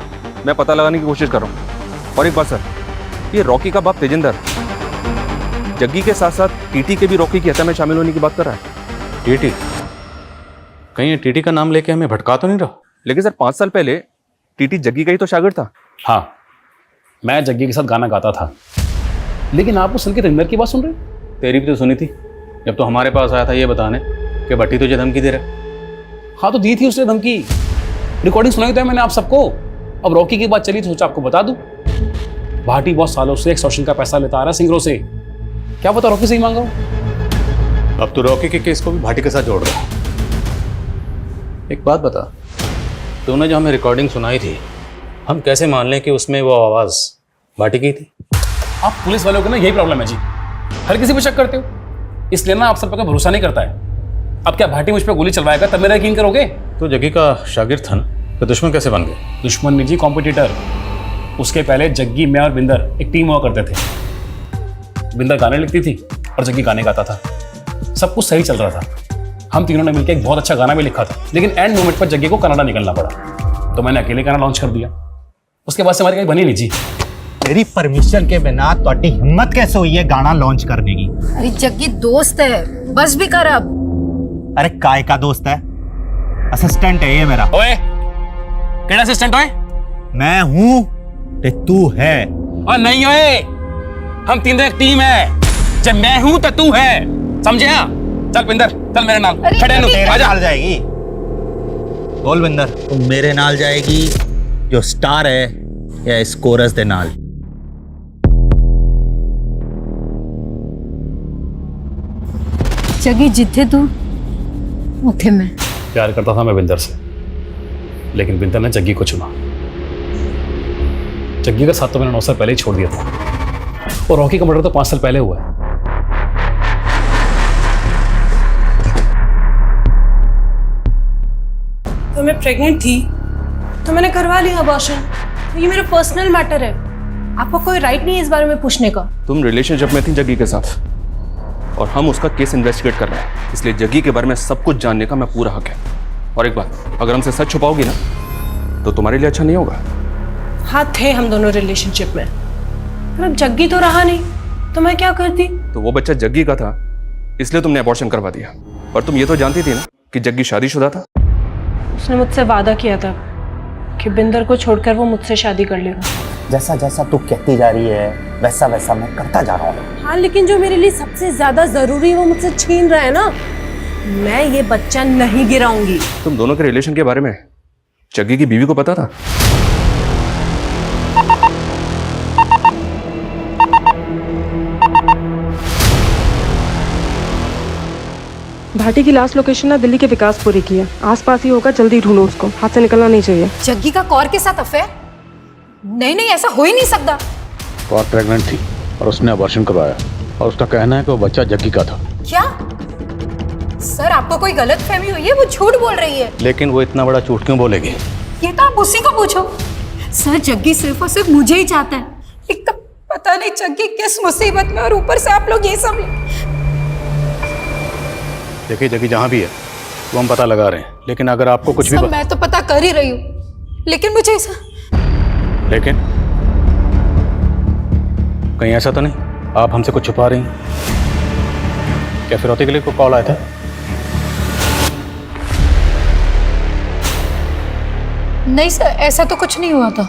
मैं पता लगाने की कोशिश कर रहा हूँ। और एक बात सर, ये रॉकी का बाप तेजिंदर जग्गी के साथ साथ टीटी के भी रॉकी की हत्या में शामिल होने की बात कर रहा है। टीटी? कहीं ये टीटी का नाम लेके हमें भटका तो नहीं रहा? लेकिन सर 5 साल पहले टीटी जग्गी का ही तो शागिर्द था। हाँ, मैं जग्गी के साथ गाना गाता था। लेकिन आप उस संकेत रविंदर की बात सुन रहे हैं? तेरी भी तो सुनी थी जब तो हमारे पास आया था ये बताने कि भट्टी तुझे धमकी दे रहा। हाँ तो दी थी उसने धमकी, रिकॉर्डिंग सुनाई तो मैंने आप सबको। अब रॉकी की बात चली तो सोचा आपको बता दूं। भाटी बहुत सालों से एक्सटॉर्शन का पैसा लेता आ रहा है सिंगरों से। क्या पता रॉकी से ही मांगा हो। अब तो रॉकी के केस को भी भाटी के साथ जोड़ रहा। एक बात बता, तूने जो हमें रिकॉर्डिंग सुनाई थी हम कैसे मान लें कि उसमें वो आवाज भाटी की थी? आप पुलिस वालों को ना यही प्रॉब्लम है जी, हर किसी पे शक करते हो, इसलिए ना आप सब पे भरोसा नहीं करता है। अब क्या भाटी मुझ पे गोली चलवाएगा तब मेरा यकीन करोगे? तो जग्गी का शागिर्द था ना, तो दुश्मन कैसे बन गए? दुश्मन नहीं जी, कॉम्पिटिटर। उसके पहले जग्गी, मैं और बिंदर एक टीम हुआ करते थे। बिंदर गाने लिखती थी और जग्गी गाने गाता था। सब कुछ सही चल रहा था। हम तीनों ने मिलकर एक बहुत अच्छा गाना भी लिखा था, लेकिन एंड मोमेंट पर जग्गी को कनाडा निकलना पड़ा तो मैंने अकेले गाना लॉन्च कर दिया। उसके बाद से हमारी कहीं बनी नहीं जी। तेरी परमिशन के बिना ਤੁਹਾਡੀ हिम्मत कैसे हुई है गाना लॉन्च करने की? अरे जग्गी दोस्त है, बस भी कर अब। अरे काय का दोस्त है? असिस्टेंट है ये मेरा। ओए, केड़ा असिस्टेंट ओए? मैं हूं ते तू है। और नहीं ओए, हम तीनों एक टीम है। जब मैं हूं तो तू है, समझे? चल बिंदर, चल मेरे नाल। खड़े नु आजा। नाल जाएगी। बोल बिंदर, तू मेरे नाल जाएगी जो स्टार है या इस कोरस दे नाल? जग्गी जिथे तू उठे मैं। प्यार करता था मैं बिंदर से, लेकिन बिंदर ने जग्गी को चुना। जग्गी का साथ तो मैंने 9 साल पहले ही छोड़ दिया था और रॉकी का मर्डर तो 5 साल पहले हुआ है। तो मैं प्रेग्नेंट थी तो मैंने करवा लिया अबॉर्शन। ये मेरा पर्सनल मैटर है, आपको कोई राइट नहीं है इस बारे में पूछने का। तुम रिलेशनशिप में थी जग्गी के साथ और हम उसका केस इन्वेस्टिगेट कर रहे हैं, इसलिए जग्गी के बारे में सब कुछ जानने का मैं पूरा हक है। और एक बात, अगर हमसे सच छुपाओगी ना तो तुम्हारे लिए अच्छा नहीं होगा। हाँ थे हम दोनों रिलेशनशिप में, पर अब जग्गी तो रहा नहीं तो मैं क्या करती? तो वो बच्चा जग्गी का था इसलिए तुमने अबॉर्शन करवा दिया, और तुम ये तो जानती थी ना कि जग्गी शादीशुदा था। उसने मुझसे वादा किया था कि बिंदर को छोड़कर वो मुझसे शादी कर लेगा। जैसा जैसा तू कहती जा रही है वैसा वैसा मैं करता जा रहा हूँ। हाँ लेकिन जो मेरे लिए सबसे ज्यादा जरूरी है वो मुझसे छीन रहा है ना। मैं ये बच्चा नहीं गिराऊंगी। तुम दोनों के रिलेशन के बारे में जग्गी की बीवी को पता था? भाटी की लास्ट लोकेशन ना दिल्ली के विकासपुरी की है, आसपास ही होगा, जल्दी ढूंढो उसको, हाथ से निकलना नहीं चाहिए। जग्गी का कौर के साथ अफेयर? नहीं नहीं, ऐसा हो ही नहीं सकता। कौर प्रेग्नेंट थी और उसने अबॉर्शन करवाया और उसका कहना है कि वो बच्चा जग्गी का था। क्या सर, आपको कोई गलत फहमी हुई है? वो झूठ बोल रही है। लेकिन वो इतना बड़ा झूठ क्यों बोलेगी? ये तो आप उसी को पूछो। सर जग्गी सिर्फ और सिर्फ मुझे ही चाहता है। एक तो पता नहीं जग्गी किस मुसीबत में, और ऊपर से आप लोग ये सब। देखिए जग्गी जहाँ भी है वो हम पता लगा रहे हैं, लेकिन अगर आपको कुछ भी मैं तो पता कर ही रही हूँ, लेकिन मुझे ऐसा। लेकिन कहीं ऐसा तो नहीं आप हमसे कुछ छुपा रही हैं? क्या फिरौती के लिए कोई कॉल आया था? नहीं सर, ऐसा तो कुछ नहीं हुआ था।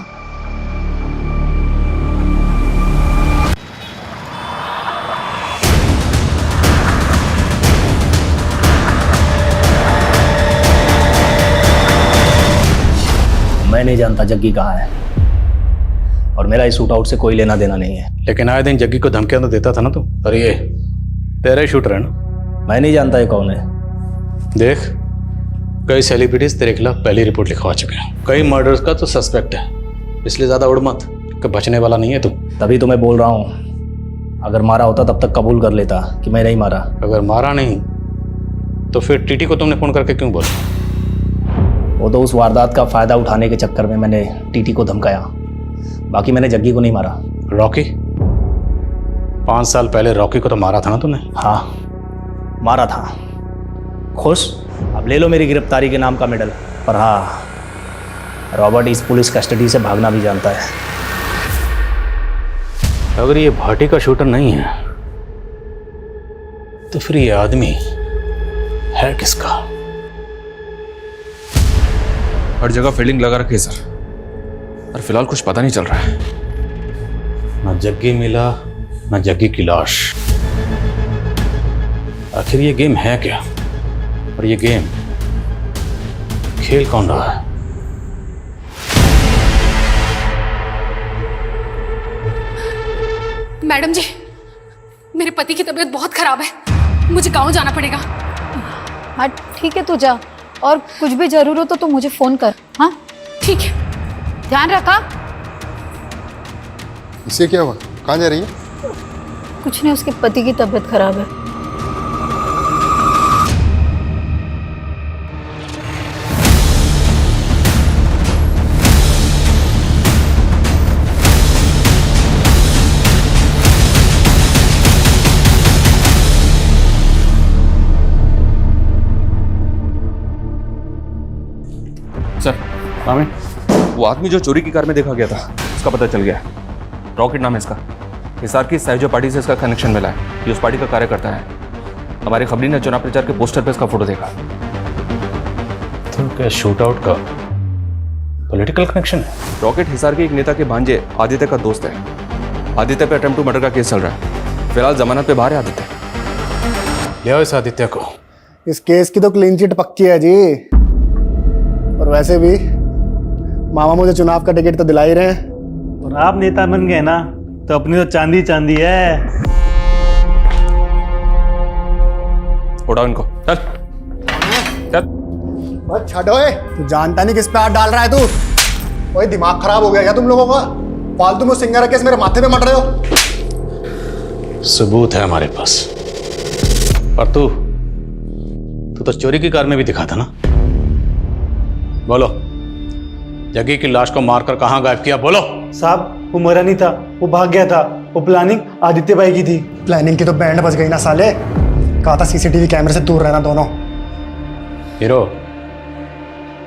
मैं नहीं जानता जग्गी कहाँ है, और मेरा इस शूट आउट से कोई लेना देना नहीं है। लेकिन आए दिन जग्गी को धमकियां तो देता था ना तू। और ये तेरा ही शूटर है ना? मैं नहीं जानता ये कौन है। देख, कई सेलिब्रिटीज तेरे खिलाफ पहली रिपोर्ट लिखवा चुके हैं, कई मर्डर्स का तो सस्पेक्ट है, इसलिए ज्यादा उड़ मत कि बचने वाला नहीं है तू। तभी तो मैं बोल रहा हूँ, अगर मारा होता तब तक कबूल कर लेता कि मैं नहीं मारा। अगर मारा नहीं तो फिर टीटी को तुमने फोन करके क्यों बोला? वो तो उस वारदात का फायदा उठाने के चक्कर में मैंने टीटी को धमकाया, बाकी मैंने जग्गी को नहीं मारा। रॉकी? 5 साल पहले रॉकी को तो मारा था ना तूने? हाँ मारा था। खुश? अब ले लो मेरी गिरफ्तारी के नाम का मेडल। पर हाँ, रॉबर्ट इस पुलिस कस्टडी से भागना भी जानता है। अगर ये भाटी का शूटर नहीं है तो फिर ये आदमी है किसका? हर जगह फील्डिंग लगा रखी है सर, और फिलहाल कुछ पता नहीं चल रहा है। ना जग्गी मिला, ना जग्गी की लाश। आखिर ये गेम है क्या, और ये गेम खेल कौन रहा है? मैडम जी, मेरे पति की तबीयत बहुत खराब है, मुझे गांव जाना पड़ेगा। हाँ ठीक है, तू जा, और कुछ भी जरूर हो तो मुझे फोन कर। हाँ ठीक है, ध्यान रखा। इससे क्या हुआ? कहाँ जा रही है? कुछ नहीं, उसके पति की तबीयत खराब है। सर, आमिर, वो आदमी जो चोरी की कार में देखा गया था उसका पता चल गया है। रॉकेट नाम है इसका। हिसार की सहजो पार्टी से इसका कनेक्शन मिला है। ये उस पार्टी का कार्यकर्ता है। हमारी खबरी ने चुनाव प्रचार के पोस्टर पे इसका फोटो देखा। तो क्या शूट आउट का पॉलिटिकल कनेक्शन है? रॉकेट हिसार के एक नेता के भांजे आदित्य का दोस्त है। आदित्य पे अटेम्प्ट टू मर्डर का केस चल रहा है। फिलहाल जमानत पे बाहर है आदित्य। ले आओ इस आदित्य को। इस केस की तो क्लीन चिट पक्की है जी। और वैसे भी मामा मुझे चुनाव का टिकट तो दिला ही रहे हैं। और आप नेता बन गए ना तो अपनी तो चांदी चांदी है। उड़ाओ इनको, चल चल। बस छठो, तू जानता नहीं किस पे हाथ डाल रहा है तू। ओए दिमाग खराब हो गया क्या तुम लोगों का? फालतू में सिंगर केस मेरे माथे पे मट रहे हो। सबूत है हमारे पास। और तू तो चोरी की कार में भी दिखा था ना? बोलो, जग्गी की लाश को मारकर कहां गायब किया? बोलो। साहब, वो मरा नहीं था, वो भाग गया था। वो प्लानिंग आदित्य भाई की थी। प्लानिंग की तो बैंड बज गई ना साले। कहा था सीसीटीवी कैमरे से दूर रहना दोनों। हीरो,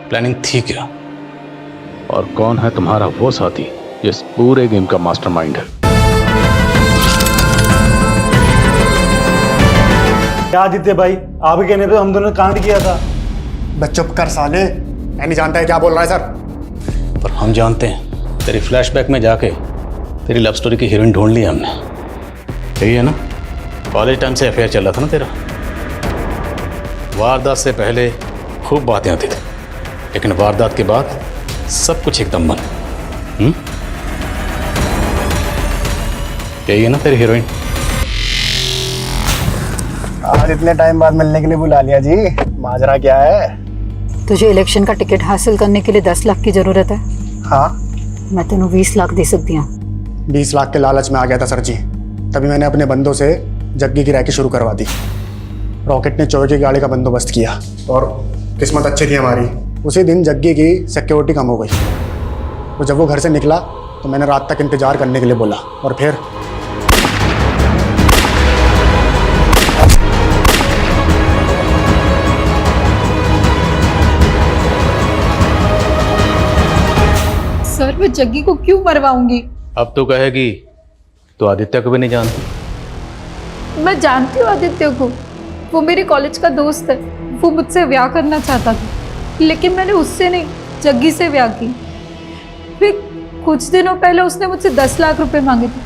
प्लानिंग थी क्या? और कौन है तुम्हारा वो साथी जिस पूरे गेम का मास्टरमाइंड है? क्या आदित्य भाई, आपके कहने पे हम दोनों ने कांड किया था। बस चुप कर साले, मैं नहीं जानता है क्या बोल रहा है सर। पर हम जानते हैं। तेरी फ्लैशबैक में जाके तेरी लव स्टोरी की हीरोइन ढूंढ ली हमने। यही है ना? कॉलेज टाइम से अफेयर चल रहा था ना तेरा। वारदात से पहले खूब बातें आती थी, लेकिन वारदात के बाद सब कुछ एकदम बंद। यही है ना तेरी हीरोइन? आज इतने टाइम बाद मिलने के लिए बुला लिया जी। माजरा क्या है? तुझे इलेक्शन का टिकट हासिल करने के लिए 10 लाख की जरूरत है। हाँ, मैं तेनों 20 लाख दे सकती हूँ। 20 लाख के लालच में आ गया था सर जी, तभी मैंने अपने बंदों से जग्गी की रैकी शुरू करवा दी। रॉकेट ने चोर की गाड़ी का बंदोबस्त किया और किस्मत अच्छी थी हमारी। उसी दिन जग्गी की सिक्योरिटी कम हो गई। तो जब वो घर से निकला तो मैंने रात तक इंतजार करने के लिए बोला, और फिर सर, मैं जग्गी को क्यों मरवाऊंगी? अब तो कहेगी तो आदित्य को भी नहीं जानती। मैं जानती हूँ आदित्य को, वो मेरे कॉलेज का दोस्त है। वो मुझसे ब्याह करना चाहता था, लेकिन मैंने उससे नहीं, जग्गी से ब्याह की। फिर कुछ दिनों पहले उसने मुझसे 10 लाख रुपए मांगे थे।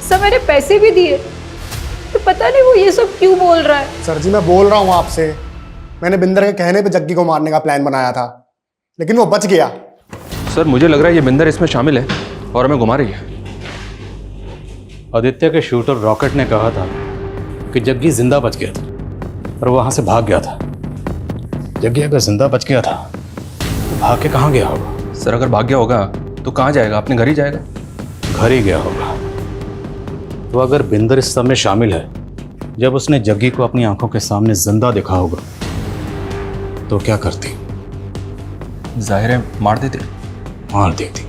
सब मैंने पैसे भी दिए, तो पता नहीं वो ये सब क्यों बोल रहा है। सर जी, मैं बोल रहा हूँ आपसे, मैंने बिंदर के कहने पे जग्गी को मारने का प्लान बनाया था, लेकिन वो बच गया। सर मुझे लग रहा है ये बिंदर इसमें शामिल है और हमें घुमा रही है। आदित्य के शूटर रॉकेट ने कहा था कि जग्गी जिंदा बच गया था और वहां से भाग गया था। जग्गी अगर जिंदा बच गया था तो भाग के कहाँ गया होगा? सर अगर भाग गया होगा तो कहाँ जाएगा? अपने घर ही जाएगा। घर ही गया होगा। तो अगर बिंदर इस सब में शामिल है, जब उसने जग्गी को अपनी आंखों के सामने जिंदा देखा होगा तो क्या करती? जाहिर है मार देती। मार देती।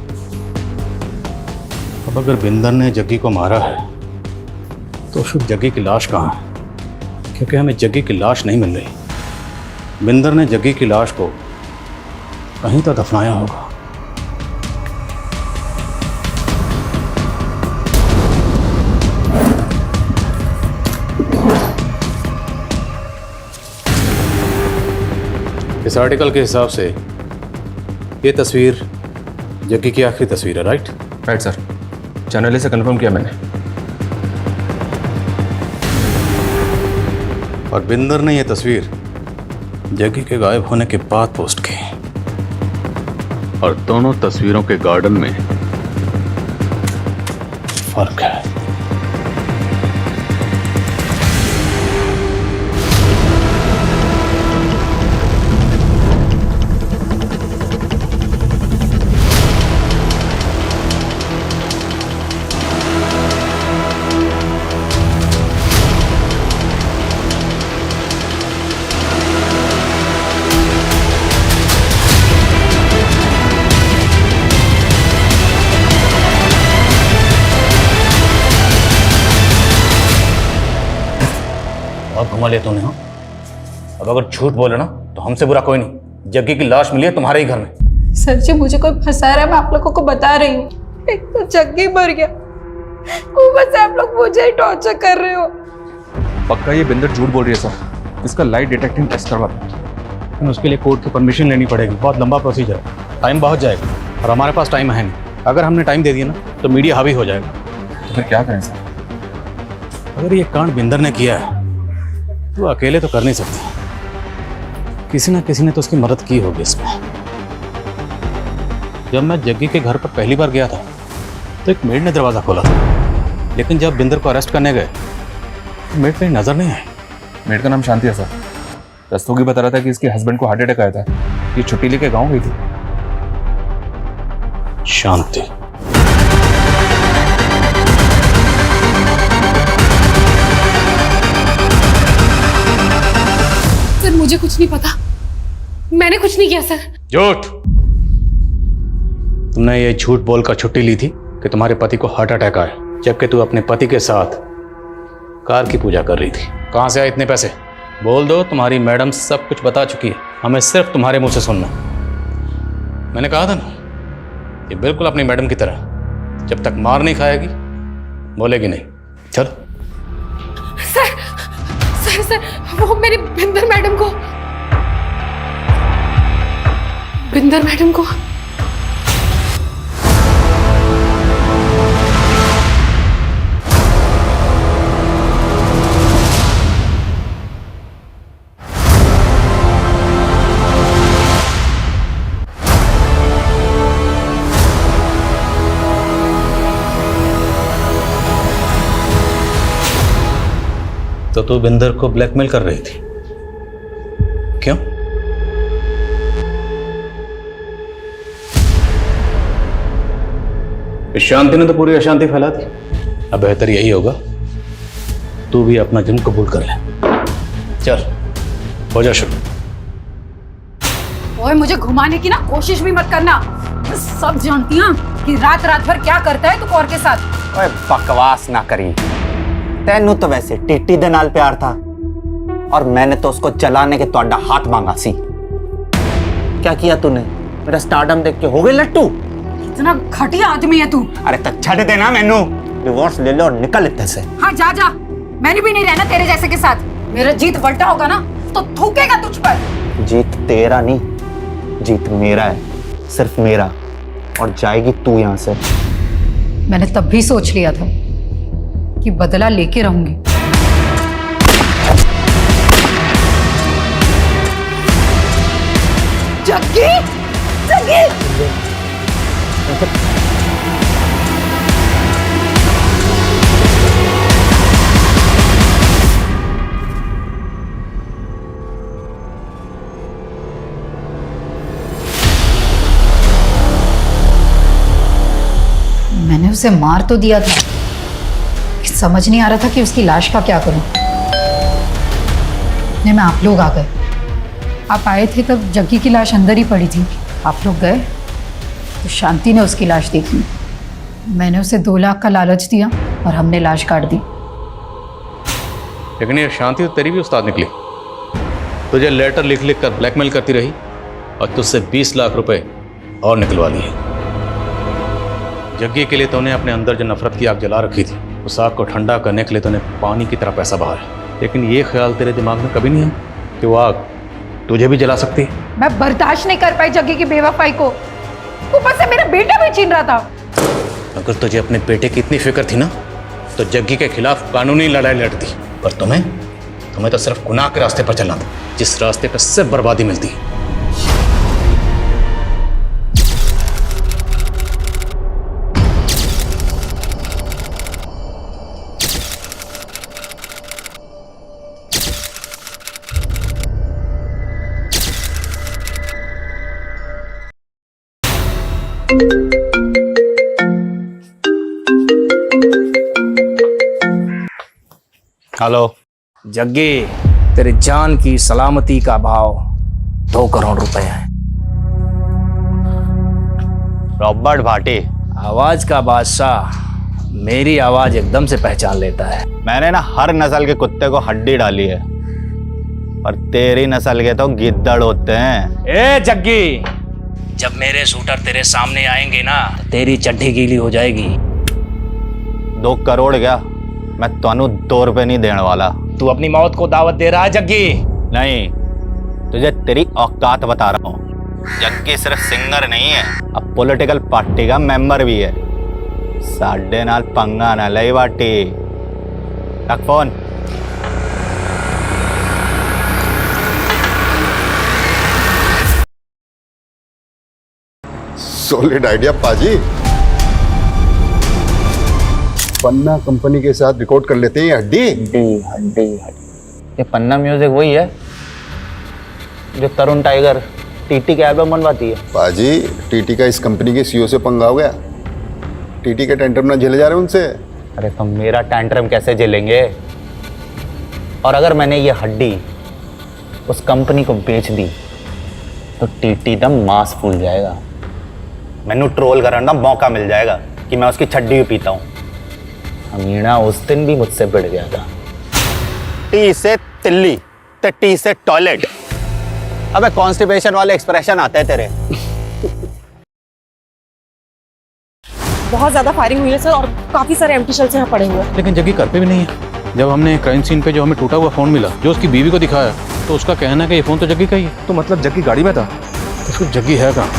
अब अगर बिंदर ने जग्गी को मारा है तो फिर जग्गी की लाश कहाँ है? क्योंकि हमें जग्गी की लाश नहीं मिल रही। बिंदर ने जग्गी की लाश को कहीं तो दफनाया होगा। इस आर्टिकल के हिसाब से ये तस्वीर जग्गी की आखिरी तस्वीर है, राइट? राइट सर, चैनल से कंफर्म किया मैंने। और बिंदर ने ये तस्वीर जग्गी के गायब होने के बाद पोस्ट की। और दोनों तस्वीरों के गार्डन में फर्क है। घुमा लिया तूने। हाँ, अब अगर झूठ बोले ना तो हमसे बुरा कोई नहीं। जग्गी की लाश मिली है तुम्हारे ही घर में। सर जी मुझे कोई फंसा रहा है, मैं आप लोगों को बता रही हूँ। एक तो जग्गी मर गया, ऊपर से आप लोग मुझे ही टॉर्चर कर रहे हो। पक्का ये बिंदर झूठ बोल रही है सर। इसका लाइट डिटेक्टिंग टेस्ट करवा दें। उसके लिए कोर्ट की परमिशन लेनी पड़ेगी। बहुत लंबा प्रोसीजर है, टाइम बहुत जाएगा और हमारे पास टाइम है नहीं। अगर हमने टाइम दे दिया ना तो मीडिया हावी हो जाएगा। तो फिर क्या करें सर? अगर ये कांड बिंदर ने किया है तो अकेले तो कर नहीं सकते। किसी ना किसी ने तो उसकी मदद की होगी इसमें। जब मैं जग्गी के घर पर पहली बार गया था तो एक मेड ने दरवाज़ा खोला था, लेकिन जब बिंदर को अरेस्ट करने गए तो मेड कहीं नजर नहीं आई। मेड का नाम शांति है सर। रस्तोगी बता रहा था कि इसके हस्बैंड को हार्ट अटैक आया था, ये छुट्टी लेके गाँव गई थी। शांति। सर मुझे कुछ नहीं पता, मैंने कुछ नहीं किया सर। झूठ। तुमने ये झूठ बोलकर छुट्टी ली थी कि तुम्हारे पति को हार्ट अटैक आया, जबकि तू अपने पति के साथ कार की पूजा कर रही थी। कहां से आए इतने पैसे? बोल दो, तुम्हारी मैडम सब कुछ बता चुकी है, हमें सिर्फ तुम्हारे मुंह से सुनना। मैंने कहा था ना, ये बिल्कुल अपनी मैडम की तरह, जब तक मार नहीं खाएगी बोलेगी नहीं। चल। सर सर सर वो मेरी बिंदर मैडम को तो तू बिंदर को ब्लैकमेल कर रही थी, क्यों? इस शांति ने तो पूरी अशांति फैला दी। अब बेहतर यही होगा तू भी अपना जुर्म कबूल कर ले। चल हो जा शुरू। और मुझे घुमाने की ना कोशिश भी मत करना। मैं सब जानती हूँ कि रात रात भर क्या करता है तू कौर के साथ। ओए बकवास ना करी। तेनू तो वैसे टिट्टी दे नाल प्यार था और मैंने तो उसको जलाने के तोड़ा हाथ मांगा सी। क्या किया तूने? मेरा स्टारडम देख के हो गई लट्टू। इतना घटिया आदमी है तू। अरे तक छड़ देना मैनू, डिवोर्स ले लो और निकल इत्थे से। हाँ जा जा, मैंने भी नहीं रहना तेरे जैसे के साथ। मेरा जीत बल्टा होगा ना तो थूकेगा तुझ पर। जीत तेरा नहीं, जीत मेरा है, सिर्फ मेरा। और जाएगी तू यहाँ से। मैंने तब भी सोच लिया था कि बदला लेके रहूंगी। जग्गी, जग्गी, मैंने उसे मार तो दिया था, समझ नहीं आ रहा था कि उसकी लाश का क्या करूं। इतने में आप लोग आ गए। आप आए थे तब जग्गी की लाश अंदर ही पड़ी थी। आप लोग गए तो शांति ने उसकी लाश देखी। मैंने उसे 2 लाख का लालच दिया और हमने लाश काट दी। लेकिन ये शांति तो तेरी भी उस्ताद निकली। तुझे लेटर लिख लिख कर ब्लैकमेल करती रही और तुझसे 20 लाख रुपए और निकलवा लिए। जग्गी के लिए तूने अपने अंदर जो नफरत की आग जला रखी थी, उस आग को ठंडा करने के लिए तूने पानी की तरह पैसा बहाया। लेकिन ये ख्याल तेरे दिमाग में कभी नहीं है कि वो आग तुझे भी जला सकती है। मैं बर्दाश्त नहीं कर पाई जग्गी की बेवफाई को। ऊपर से मेरा बेटा भी छीन रहा था। अगर तुझे अपने बेटे की इतनी फिक्र थी ना, तो जग्गी के खिलाफ कानूनी लड़ाई लड़ती। पर तुम्हें तो सिर्फ गुनाह के रास्ते पर चलना था, जिस रास्ते पर सिर्फ बर्बादी मिलती है। हेलो जग्गी, तेरी जान की सलामती का भाव 2 करोड़ रुपए है। रॉबर्ट भाटी, आवाज का बादशाह मेरी आवाज एकदम से पहचान लेता है। मैंने ना हर नस्ल के कुत्ते को हड्डी डाली है, पर तेरी नस्ल के तो गिद्दड़ होते हैं। ए जग्गी, जब मेरे शूटर तेरे सामने आएंगे ना, तो तेरी चड्डी गीली हो जाएगी। 2 करोड़ क्या, मैं तानू 2 रुपए नहीं देने वाला। तू अपनी मौत को दावत दे रहा है जग्गी? नहीं, तुझे तेरी औकात बता रहा हूँ। जग्गी सिर्फ सिंगर नहीं है, अब पॉलिटिकल पार्टी का मेंबर भी है। साढ़े नाल पंगा ना लई बाटी। रख फोन। सॉलिड आइडिया पाजी। पन्ना कंपनी के साथ रिकॉर्ड कर लेते हैं हड्डी। ये पन्ना म्यूजिक वही है जो तरुण टाइगर टीटी के एल्बम बनवाती है। पाजी, टीटी का इस कंपनी के सीईओ से पंगा हो गया। टीटी के टेंट्रम ना झेले जा रहे उनसे। अरे तो मेरा टेंट्रम कैसे झेलेंगे? और अगर मैंने ये हड्डी उस कंपनी को बेच दी तो टीटी दम मांस फूल जाएगा। मैनू ट्रोल करने का मौका मिल जाएगा कि मैं उसकी छड्डी भी पीता हूँ। अमीना उस दिन भी मुझसे भिड़ गया था। टी से तिल्ली तो टी से टॉयलेट। अबे कॉन्स्टिपेशन वाले एक्सप्रेशन आते हैं तेरे। बहुत ज्यादा फायरिंग हुई है सर, और काफी सारे एम्प्टी शेल्स यहाँ पड़े हुए हैं। लेकिन जग्गी घर पे भी नहीं है। जब हमने क्राइम सीन पे जो हमें टूटा हुआ फोन मिला, जो उसकी बीवी को दिखाया, तो उसका कहना है कि ये फोन तो जग्गी का ही है। तो मतलब जग्गी गाड़ी में था? तो फिर जग्गी है कहाँ?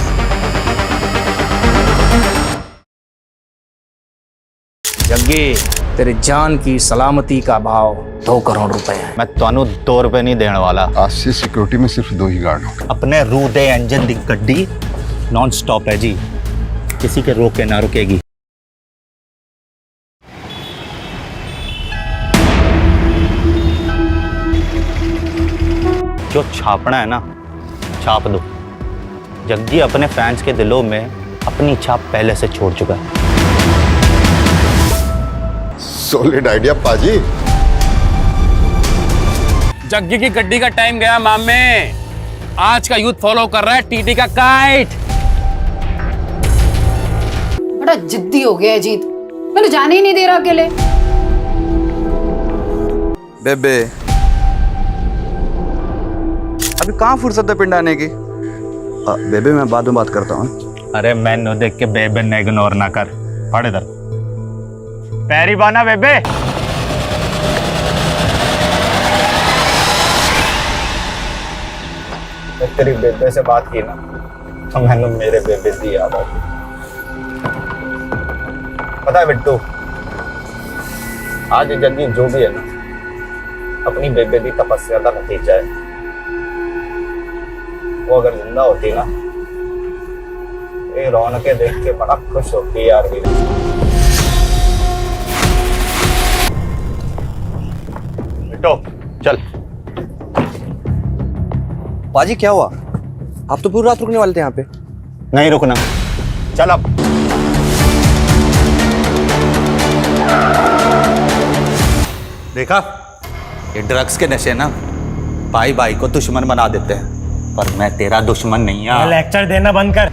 जग्गी, तेरी जान की सलामती का भाव 2 करोड़ रुपए है। मैं तानू 2 रुपए नहीं देने वाला। आज से सिक्योरिटी में सिर्फ 2 ही गार्ड होंगे। अपने रू दे इंजन दी गड्डी नॉन स्टॉप है जी, किसी के रोके ना रुकेगी। जो छापना है ना, छाप दो। जग्गी अपने फैंस के दिलों में अपनी छाप पहले से छोड़ चुका है। सॉलिड आइडिया पाजी। जग्गी की गड्डी का टाइम गया मामे। आज का यूथ फॉलो कर रहा है टीटी का काइट। बड़ा जिद्दी हो गया है जीत, मैंने जाने ही नहीं दे रहा अकेले। बेबे, अभी कहाँ फुर्सत है पिंड आने की? बेबे मैं बाद में बात करता हूँ। अरे मैंने देख के बेबे ने इग्नोर ना कर। पढ़ इधर। पैरी बाना बेबे। तेरी बेबे से बात की ना, तो मैंने मेरे बेबे की याद आ गई। पता है बिट्टू, आज जग्गी जो भी है ना, अपनी बेबे की तपस्या का नतीजा है। वो अगर जिंदा होती ना, ये रौनकें देख के बड़ा खुश होती यार वीरा। बिट्टो चल। पाजी क्या हुआ? आप तो पूरी रात रुकने वाले थे यहाँ पे। नहीं रुकना, चल अब। देखा, ये ड्रग्स के नशे ना भाई भाई को दुश्मन बना देते हैं, पर मैं तेरा दुश्मन नहीं हूं। लेक्चर देना बंद कर।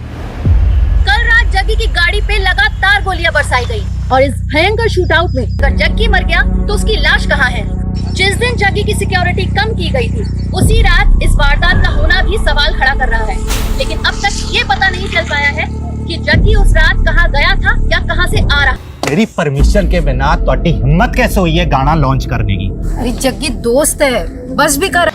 कल रात जग्गी की गाड़ी पे लगातार गोलियां बरसाई गई और इस भयंकर शूटआउट में अगर जग्गी मर गया तो उसकी लाश कहाँ है? जिस दिन जग्गी की सिक्योरिटी कम की गई थी उसी रात इस वारदात का होना भी सवाल खड़ा कर रहा है, लेकिन अब तक ये पता नहीं चल पाया है कि जग्गी उस रात कहाँ गया था या कहाँ से आ रहा। मेरी परमिशन के बिना ਤੁਹਾਡੀ हिम्मत कैसे हुई है गाना लॉन्च करने की? अरे जग्गी दोस्त है, बस भी कर।